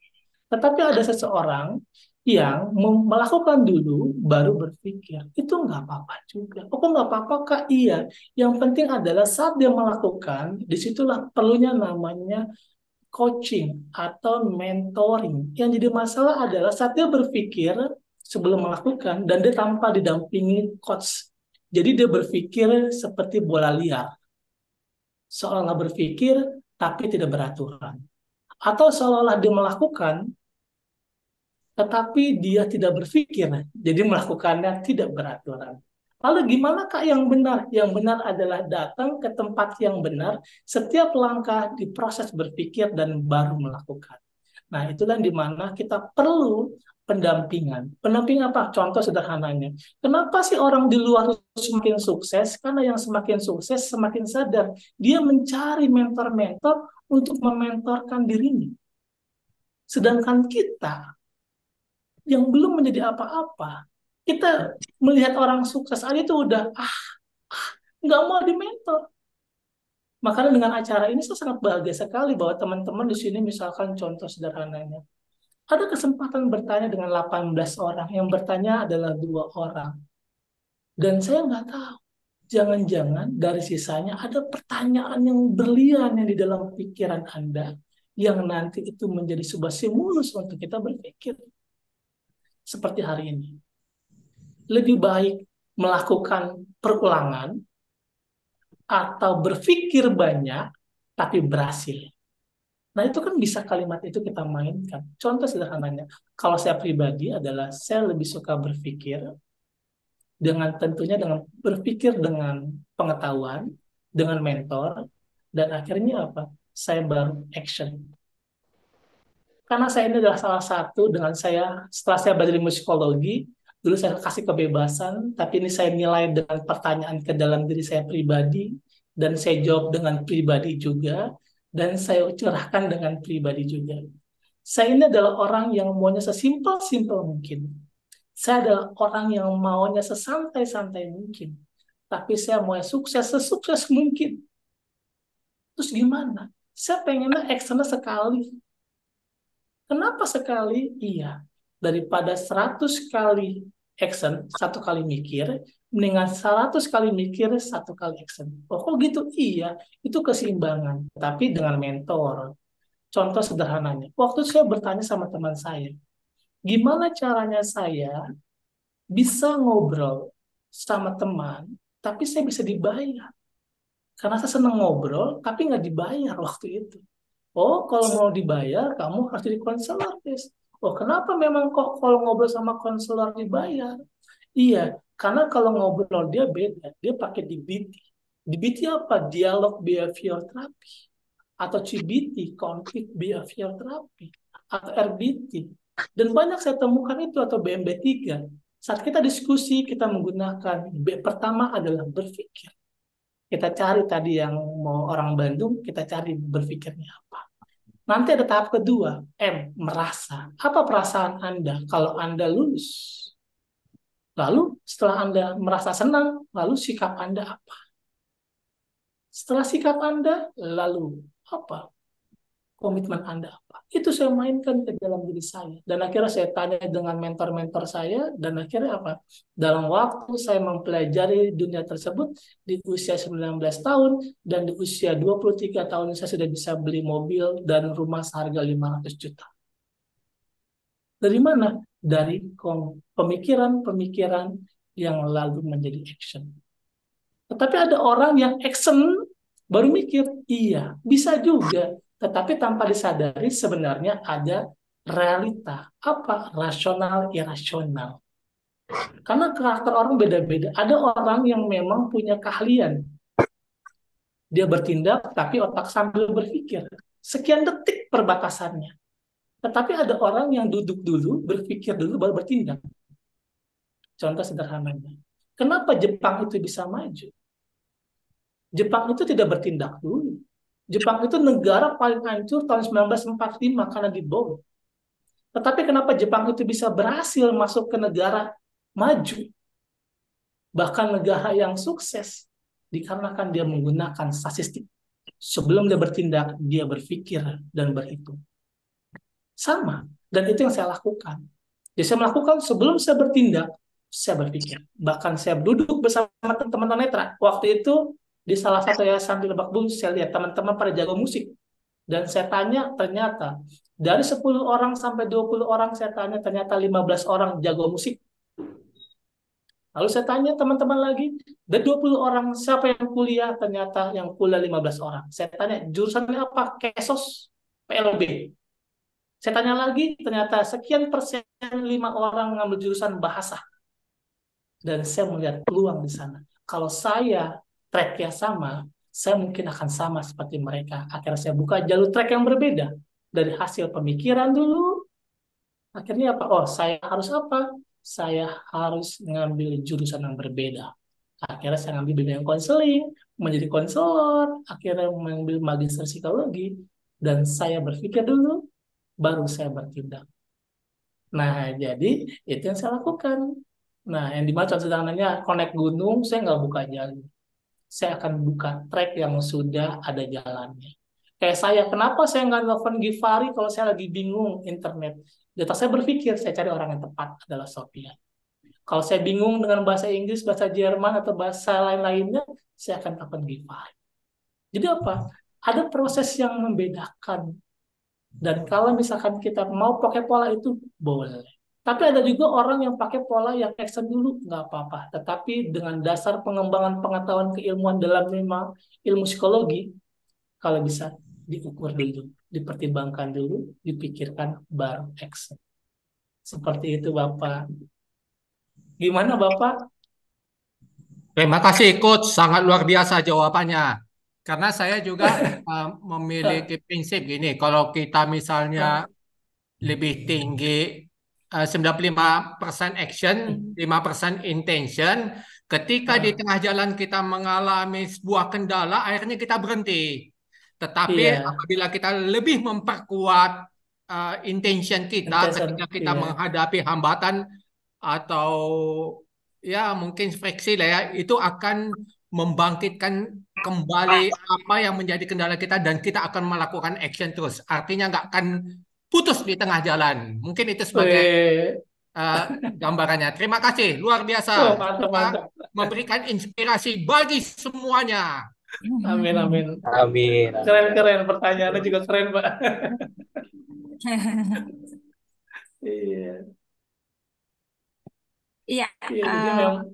Tetapi ada seseorang yang melakukan dulu baru berpikir. Itu nggak apa-apa juga. Oh, kok nggak apa-apa, Kak? Iya. Yang penting adalah saat dia melakukan, disitulah perlunya namanya coaching atau mentoring. Yang jadi masalah adalah saat dia berpikir sebelum melakukan dan dia tanpa didampingi coach. Jadi dia berpikir seperti bola liar. Seolah berpikir tapi tidak beraturan. Atau seolah-olah dia melakukan tetapi dia tidak berpikir, jadi melakukannya tidak beraturan. Lalu gimana Kak yang benar? Yang benar adalah datang ke tempat yang benar, setiap langkah diproses berpikir dan baru melakukan. Nah, itulah di mana kita perlu pendampingan. Pendamping apa? Contoh sederhananya. Kenapa sih orang di luar semakin sukses? Karena yang semakin sukses semakin sadar. Dia mencari mentor-mentor untuk mementorkan dirinya. Sedangkan kita yang belum menjadi apa-apa, kita melihat orang sukses aja itu udah nggak mau dimentor. Makanya dengan acara ini saya sangat bahagia sekali bahwa teman-teman di sini, misalkan contoh sederhananya, ada kesempatan bertanya dengan 18 orang, yang bertanya adalah 2 orang. Dan saya nggak tahu, jangan-jangan dari sisanya ada pertanyaan yang berlian yang di dalam pikiran Anda, yang nanti itu menjadi sebuah stimulus untuk kita berpikir. Seperti hari ini. Lebih baik melakukan perulangan atau berpikir banyak tapi berhasil. Nah, itu kan bisa kalimat itu kita mainkan. Contoh sederhananya, kalau saya pribadi adalah saya lebih suka berpikir tentunya dengan berpikir dengan pengetahuan, dengan mentor, dan akhirnya apa? Saya baru action. Karena saya ini adalah salah satu setelah saya belajar ilmu psikologi, dulu saya kasih kebebasan, tapi ini saya nilai dengan pertanyaan ke dalam diri saya pribadi, dan saya jawab dengan pribadi juga, dan saya curahkan dengan pribadi juga. Saya ini adalah orang yang maunya sesimpel-simpel mungkin. Saya adalah orang yang maunya sesantai-santai mungkin. Tapi saya mau sukses sesukses mungkin. Terus gimana? Saya pengennya actionnya sekali. Kenapa sekali? Iya. Daripada 100 kali action, 1 kali mikir, mendingan 100 kali mikir, 1 kali action. Oh, kok gitu? Iya. Itu keseimbangan. Tapi dengan mentor. Contoh sederhananya. Waktu saya bertanya sama teman saya, gimana caranya saya bisa ngobrol sama teman, tapi saya bisa dibayar? Karena saya senang ngobrol, tapi nggak dibayar waktu itu. Oh, kalau mau dibayar, kamu harus jadi konselor, guys. Oh, kenapa memang kok kalau ngobrol sama konselor dibayar? Iya, karena kalau ngobrol dia beda. Dia pakai DBT. DBT apa? Dialog Behavior Therapy. Atau CBT, Conflict Behavior Therapy. Atau RBT. Dan banyak saya temukan itu, atau BMB3. Saat kita diskusi, kita menggunakan pertama adalah berpikir. Kita cari tadi yang mau orang Bandung, kita cari berpikirnya apa. Nanti ada tahap kedua, M, merasa. Apa perasaan Anda kalau Anda lulus? Lalu setelah Anda merasa senang, lalu sikap Anda apa? Setelah sikap Anda, lalu apa? komitmen Anda apa? Itu saya mainkan ke dalam diri saya. Dan akhirnya saya tanya dengan mentor-mentor saya, dan akhirnya apa? Dalam waktu saya mempelajari dunia tersebut, di usia 19 tahun, dan di usia 23 tahun saya sudah bisa beli mobil dan rumah seharga 500 juta. Dari mana? Dari pemikiran-pemikiran yang lalu menjadi action. Tetapi ada orang yang action baru mikir, iya, bisa juga. Tetapi tanpa disadari sebenarnya ada realita. Apa? Rasional, irasional. Karena karakter orang beda-beda. Ada orang yang memang punya keahlian. Dia bertindak, tapi otak sambil berpikir. Sekian detik perbatasannya. Tetapi ada orang yang duduk dulu, berpikir dulu, baru bertindak. Contoh sederhananya. Kenapa Jepang itu bisa maju? Jepang itu tidak bertindak dulu. Jepang itu negara paling hancur tahun 1945 karena dibom. Tetapi kenapa Jepang itu bisa berhasil masuk ke negara maju? Bahkan negara yang sukses. Dikarenakan dia menggunakan statistik. Sebelum dia bertindak, dia berpikir dan berhitung. Sama. Dan itu yang saya lakukan. Jadi saya melakukan sebelum saya bertindak, saya berpikir. Bahkan saya duduk bersama teman-teman netra. Waktu itu di salah satu yayasan di Lebak Bulus, saya lihat teman-teman pada jago musik. Dan saya tanya, ternyata dari 10 orang sampai 20 orang, saya tanya, ternyata 15 orang jago musik. Lalu saya tanya teman-teman lagi, dari 20 orang, siapa yang kuliah? Ternyata yang kuliah 15 orang. Saya tanya, jurusannya apa? Kesos, PLB. Saya tanya lagi, ternyata sekian persen 5 orang ngambil jurusan bahasa. Dan saya melihat peluang di sana. Kalau saya track-nya sama, saya mungkin akan sama seperti mereka. Akhirnya saya buka jalur track yang berbeda. Dari hasil pemikiran dulu, akhirnya apa? Oh, saya harus apa? Saya harus mengambil jurusan yang berbeda. Akhirnya saya ngambil bidang konseling, menjadi konselor, akhirnya mengambil magister psikologi, dan saya berpikir dulu, baru saya bertindak. Nah, jadi itu yang saya lakukan. Nah, yang dimaksud sederhananya, connect gunung, saya nggak buka jalur. Saya akan buka track yang sudah ada jalannya. Kayak saya, kenapa saya nggak nelfon Givari kalau saya lagi bingung internet? Data saya berpikir, saya cari orang yang tepat adalah Sophia. Kalau saya bingung dengan bahasa Inggris, bahasa Jerman, atau bahasa lain-lainnya, saya akan telepon Givari. Jadi apa? Ada proses yang membedakan. Dan kalau misalkan kita mau pakai pola itu, boleh. Tapi ada juga orang yang pakai pola yang action dulu, nggak apa-apa. Tetapi dengan dasar pengembangan pengetahuan keilmuan dalam ilmu psikologi, kalau bisa diukur dulu, dipertimbangkan dulu, dipikirkan, baru action. Seperti itu, Bapak. Gimana, Bapak? Terima kasih, Coach. Sangat luar biasa jawabannya. Karena saya juga memiliki prinsip gini, kalau kita misalnya lebih tinggi 95% action, 5% intention. Ketika di tengah jalan kita mengalami sebuah kendala, akhirnya kita berhenti. Tetapi apabila kita lebih memperkuat intention kita ketika kita menghadapi hambatan atau ya mungkin friksi lah ya, itu akan membangkitkan kembali apa yang menjadi kendala kita dan kita akan melakukan action terus. Artinya nggak akan putus di tengah jalan. Mungkin itu sebagai gambarannya. Terima kasih, luar biasa. Mantap. Memberikan inspirasi bagi semuanya. Amin. Amin. Keren. Pertanyaannya juga keren, Pak. Iya. Iya. Jadi memang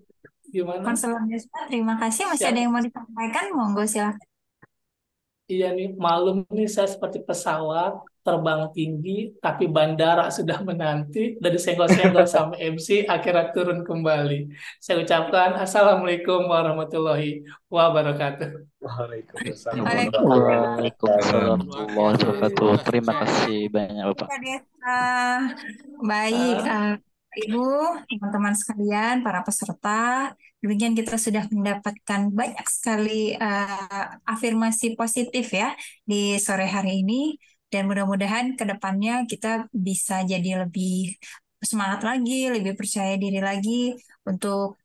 gimana? Konselor Desma, terima kasih. Masih ada yang mau disampaikan? Monggo silakan. Iya nih, malum nih saya seperti pesawat terbang tinggi, tapi bandara sudah menanti, dan disenggol-senggol sama MC, akhirnya turun kembali. Saya ucapkan Assalamualaikum warahmatullahi wabarakatuh. Waalaikumsalam warahmatullahi wabarakatuh. Terima kasih banyak, Bapak. Baik, Ibu, teman-teman sekalian, para peserta, demikian kita sudah mendapatkan banyak sekali afirmasi positif ya di sore hari ini, dan mudah-mudahan ke depannya kita bisa jadi lebih semangat lagi, lebih percaya diri lagi untuk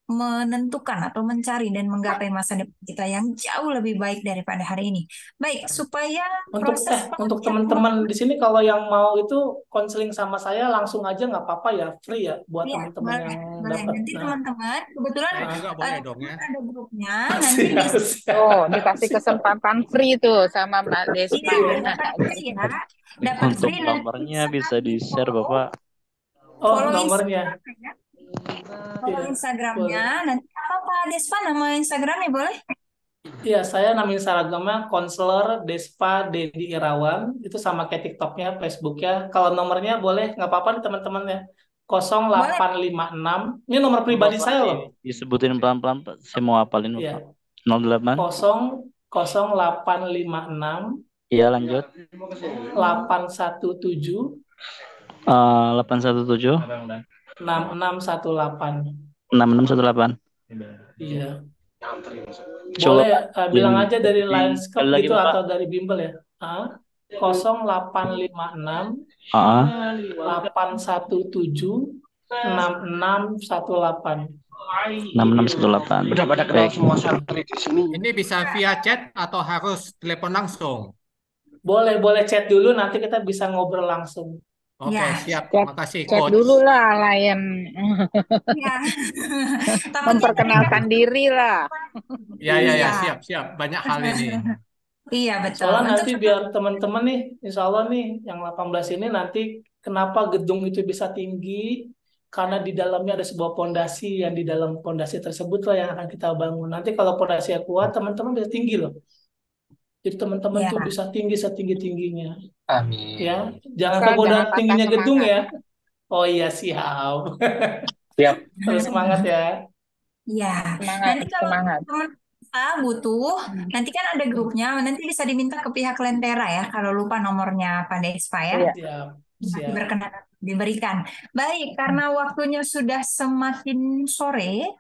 menentukan atau mencari dan menggapai masa depan kita yang jauh lebih baik daripada hari ini. Baik, supaya proses Untuk pelatihan teman-teman di sini kalau yang mau itu konseling sama saya langsung aja nggak apa-apa ya, free ya buat ya, teman-teman boleh, yang boleh. dapat. Nanti Nah, teman-teman, kebetulan Saya juga boleh dong ya. ada grupnya, nanti siap, bisa Oh, dikasih kesempatan free tuh sama Mbak Despa. iya, dapat free ya. Dapat Untuk free nanti nomornya bisa bisa di-share di-follow, Bapak. Oh, follow nomornya. Instagram ya. Follow Iya, Instagramnya. boleh. Nanti apa Pak Despa nama Instagramnya boleh? Iya, saya nama Instagramnya Konselor Despa Dedi Irawan. Itu sama kayak TikToknya, Facebooknya. Kalau nomornya boleh, nggak apa-apa nih teman-teman ya. Boleh. 0856. Ini nomor pribadi saya loh. Disebutin pelan-pelan Pak. Saya mau hapalin Iya. Bapak. 08. 0856 Iya lanjut. 817 817 6618. 6618. Iya. Coba Boleh bilang aja dari di Lions Club sekali lagi gitu Bapak. atau dari Bimbel ya. 0856 Ah, 817 6618. 6618. Udah pada kenal Baik. semua santri di sini. Ini bisa via chat atau harus telepon langsung? Boleh chat dulu, nanti kita bisa ngobrol langsung. Oke, Ya. siap. Cek, Makasih, cek Coach. dulu lah, Lion. Ya. Takutnya Memperkenalkan diri lah. Ya, Iya. siap. Banyak hal ini. Iya, betul. Soalnya Untuk nanti biar teman-teman nih, insya Allah nih, yang 18 ini nanti kenapa gedung itu bisa tinggi, karena di dalamnya ada sebuah pondasi, yang di dalam pondasi tersebut lah yang akan kita bangun. Nanti kalau pondasinya kuat, teman-teman bisa tinggi loh. Jadi teman-teman ya. tuh bisa tinggi setinggi-tingginya. Amin. Ya, jangan Asal kegoda jangan patah tingginya gedung semangat. ya. Oh iya, siap. Siap. Terus semangat ya. Iya. Semangat, Nanti kalau semangat. teman kita butuh, nanti kan ada grupnya, nanti bisa diminta ke pihak Lentera ya, kalau lupa nomornya Pak Despa ya. Iya. Siap, Nanti siap. berkenan diberikan. Baik, karena waktunya sudah semakin sore,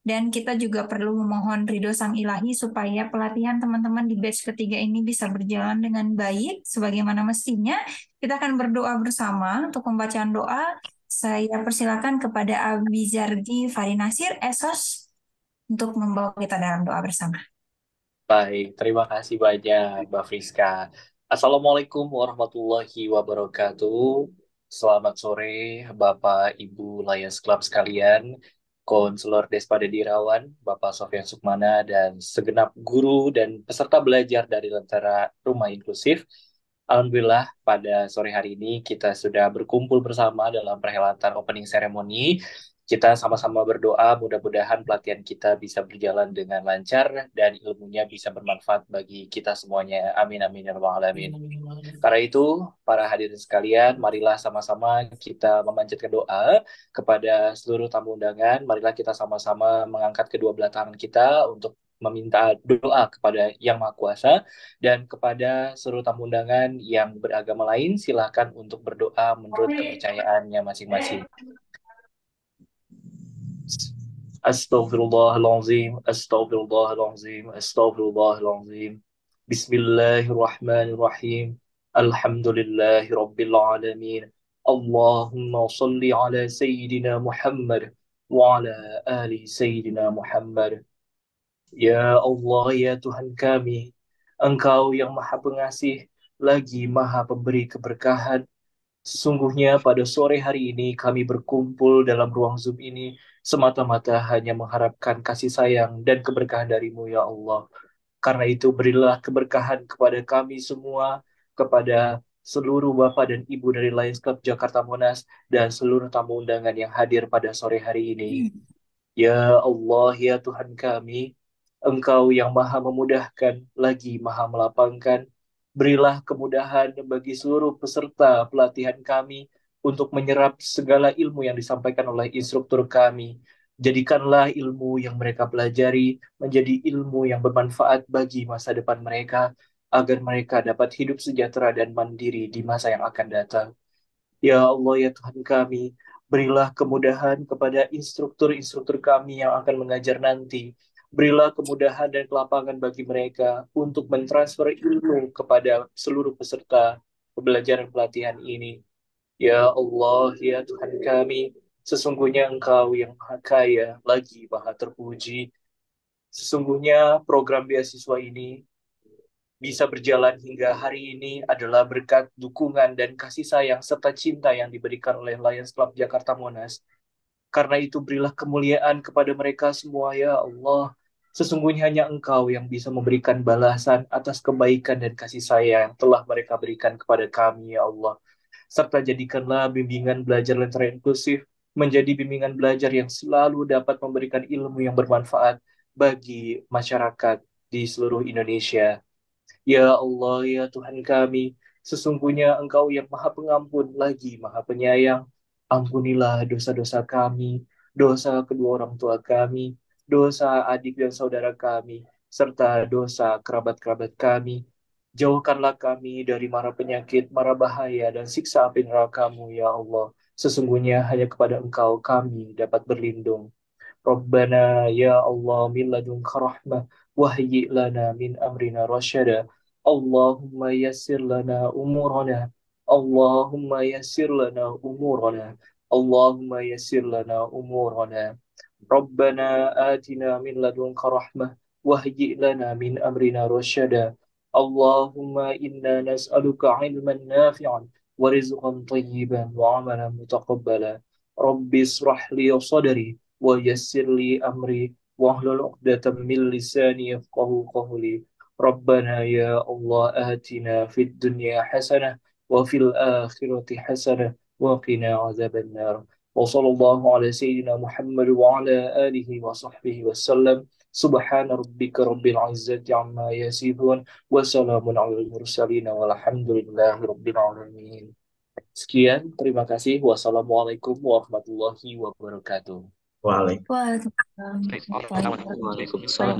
dan kita juga perlu memohon ridho Sang Ilahi supaya pelatihan teman-teman di batch ketiga ini bisa berjalan dengan baik, sebagaimana mestinya. Kita akan berdoa bersama untuk pembacaan doa. Saya persilakan kepada Abi Zardi Farinasir, Esos, untuk membawa kita dalam doa bersama. Baik, terima kasih banyak Mbak Friska. Assalamualaikum warahmatullahi wabarakatuh. Selamat sore Bapak Ibu Lions Club sekalian, Konselor Despa Dedi Irawan, Bapak Sofyan Sukmana, dan segenap guru dan peserta belajar dari Lentera Rumah Inklusif. Alhamdulillah pada sore hari ini kita sudah berkumpul bersama dalam perhelatan opening ceremony. Kita sama-sama berdoa mudah-mudahan pelatihan kita bisa berjalan dengan lancar dan ilmunya bisa bermanfaat bagi kita semuanya. Amin amin ya rabbal alamin. Karena itu, para hadirin sekalian, marilah sama-sama kita memanjatkan doa kepada seluruh tamu undangan. Marilah kita sama-sama mengangkat kedua belah tangan kita untuk meminta doa kepada Yang Maha Kuasa, dan kepada seluruh tamu undangan yang beragama lain, silakan untuk berdoa menurut kepercayaannya masing-masing. Astaghfirullahalazim, astaghfirullahalazim, astaghfirullahalazim. Bismillahirrahmanirrahim. Alhamdulillahirabbil alamin. Allahumma shalli ala sayyidina Muhammad wa ala ali sayyidina Muhammad. Ya Allah, ya Tuhan kami, Engkau yang Maha Pengasih, lagi Maha Pemberi keberkahan. Sesungguhnya pada sore hari ini kami berkumpul dalam ruang Zoom ini semata-mata hanya mengharapkan kasih sayang dan keberkahan dari-Mu, ya Allah. Karena itu berilah keberkahan kepada kami semua, kepada seluruh Bapak dan Ibu dari Lions Club Jakarta Monas, dan seluruh tamu undangan yang hadir pada sore hari ini. Ya Allah, ya Tuhan kami, Engkau yang Maha memudahkan, lagi Maha melapangkan. Berilah kemudahan bagi seluruh peserta pelatihan kami untuk menyerap segala ilmu yang disampaikan oleh instruktur kami. Jadikanlah ilmu yang mereka pelajari menjadi ilmu yang bermanfaat bagi masa depan mereka, agar mereka dapat hidup sejahtera dan mandiri di masa yang akan datang. Ya Allah, ya Tuhan kami, berilah kemudahan kepada instruktur-instruktur kami yang akan mengajar nanti. Berilah kemudahan dan kelapangan bagi mereka untuk mentransfer ilmu kepada seluruh peserta pembelajaran pelatihan ini. Ya Allah, ya Tuhan kami, Sesungguhnya Engkau yang Maha Kaya, lagi Maha Terpuji. Sesungguhnya program beasiswa ini bisa berjalan hingga hari ini adalah berkat dukungan dan kasih sayang serta cinta yang diberikan oleh Lions Club Jakarta Monas. Karena itu berilah kemuliaan kepada mereka semua ya Allah. Sesungguhnya hanya Engkau yang bisa memberikan balasan atas kebaikan dan kasih sayang yang telah mereka berikan kepada kami ya Allah. Serta jadikanlah bimbingan belajar lentera inklusif menjadi bimbingan belajar yang selalu dapat memberikan ilmu yang bermanfaat bagi masyarakat di seluruh Indonesia. Ya Allah, ya Tuhan kami, sesungguhnya Engkau yang Maha Pengampun lagi Maha Penyayang. Ampunilah dosa-dosa kami, dosa kedua orang tua kami, dosa adik dan saudara kami, serta dosa kerabat-kerabat kami. Jauhkanlah kami dari mara penyakit, mara bahaya, dan siksa api neraka-Mu, ya Allah. Sesungguhnya hanya kepada Engkau kami dapat berlindung. Rabbana ya Allah min ladunka rahmah wahyi lana min amrina rasyada. Allahumma yassir lana umurana. Allahumma yassir lana umurana. Allahumma yassir lana umurana. Rabbana atina min ladunka rahmah wahyi lana min amrina rasyada. Allahumma inna nas'aluka ilman nafi'an wa rizqan tayyiban wa amalan mutaqabbala. Rabbi israh li sadri ويسر لي أمري واحلل عقدة من لساني يفقه قولي ربنا يا الله آتنا في الدنيا حسنة وفي الآخرة حسنة وقنا عذاب النار وصلى الله على سيدنا محمد وعلى آله وصحبه وسلم سبحان ربك رب العزة عما يصفون وسلام على المرسلين والحمد لله رب العالمين. Sekian, terima kasih. Wassalamualaikum warahmatullahi wabarakatuh. Waalaikumsalam. Waalaikumsalam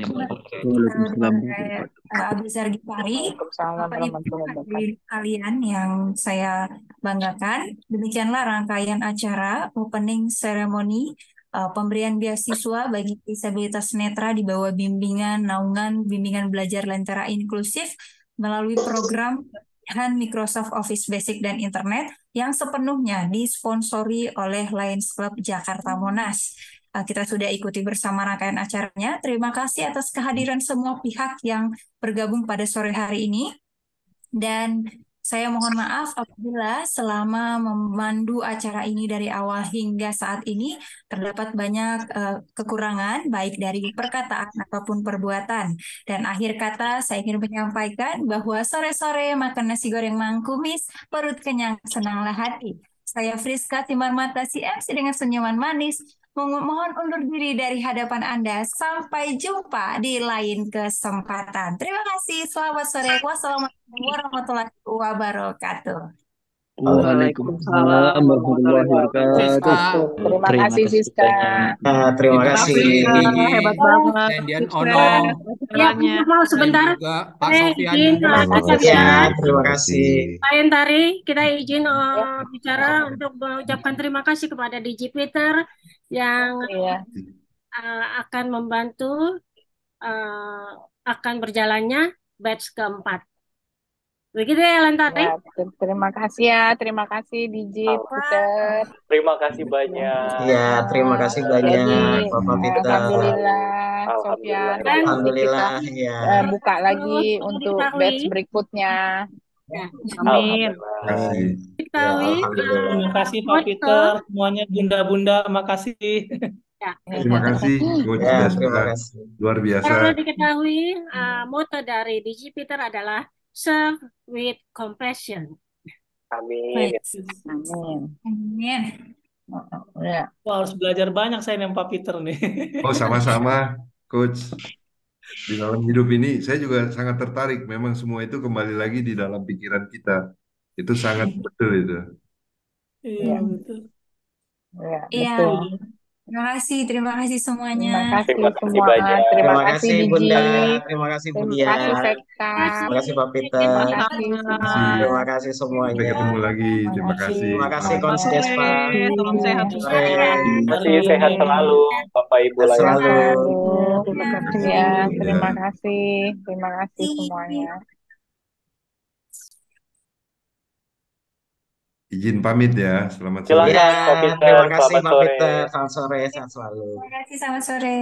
Abu Sargipari, Bapak Ibu hadirin kalian yang saya banggakan, demikianlah rangkaian acara opening ceremony pemberian beasiswa bagi disabilitas netra di bawah bimbingan naungan bimbingan belajar lentera inklusif melalui program Microsoft Office Basic dan Internet yang sepenuhnya disponsori oleh Lions Club Jakarta Monas. Kita sudah ikuti bersama rangkaian acaranya. Terima kasih atas kehadiran semua pihak yang bergabung pada sore hari ini. Dan saya mohon maaf apabila selama memandu acara ini dari awal hingga saat ini terdapat banyak kekurangan baik dari perkataan ataupun perbuatan. Dan akhir kata saya ingin menyampaikan bahwa sore-sore makan nasi goreng mangkumis, perut kenyang senanglah hati. Saya Friska Timarmata si MC dengan senyuman manis. Mohon undur diri dari hadapan Anda. Sampai jumpa di lain kesempatan. Terima kasih. Selamat sore. Wassalamualaikum warahmatullahi wabarakatuh. Waalaikumsalam warahmatullahi wabarakatuh. Terima kasih Siska. Terima kasih. Hebat banget. Sandian Ono. Ya, mau sebentar. Juga Pak Sofian. Terima kasih. Lain Tari, kita izin bicara untuk mengucapkan terima kasih kepada Digipiter yang akan membantu akan berjalannya batch keempat. Begitu ya Lentari. Ya, terima kasih Digipiter. Terima kasih banyak. Ya, terima kasih banyak Bapak Peter. Alhamdulillah, Sofian. Alhamdulillah, ya. Buka lagi untuk batch berikutnya. Ya. Amin. Terima kasih Pak Peter, semuanya bunda-bunda, makasih. Ya. Terima kasih, Coach. Terima kasih. Luar biasa. Perlu diketahui, moto dari Digipiter adalah serve with compassion. Amin. Amin. Ya. Wah, harus belajar banyak saya dengan Pak Peter nih. Oh, sama-sama, Coach. Di dalam hidup ini, saya juga sangat tertarik. Memang semua itu kembali lagi di dalam pikiran kita. Itu sangat betul itu. Iya, betul. Iya. Terima kasih semuanya. Terima kasih semua. Terima kasih Bunda. Terima kasih Budia. Terima kasih Pak Peter. Terima kasih semuanya. Sampai ketemu lagi. Terima kasih. Terima kasih Coach Despa. Salam sehat. Terima kasih, sehat selalu Bapak Ibu selalu. Terima kasih semuanya. izin pamit ya. Selamat sore. Ya, Silakan Pak Peter, terima kasih selamat Pak sore. Peter. Selamat sore, sehat selalu. Terima kasih, selamat sore.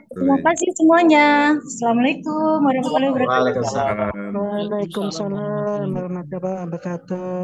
Terima kasih semuanya. Assalamualaikum warahmatullahi wabarakatuh. Waalaikumsalam. Waalaikumsalam. Waalaikumsalam warahmatullahi wabarakatuh.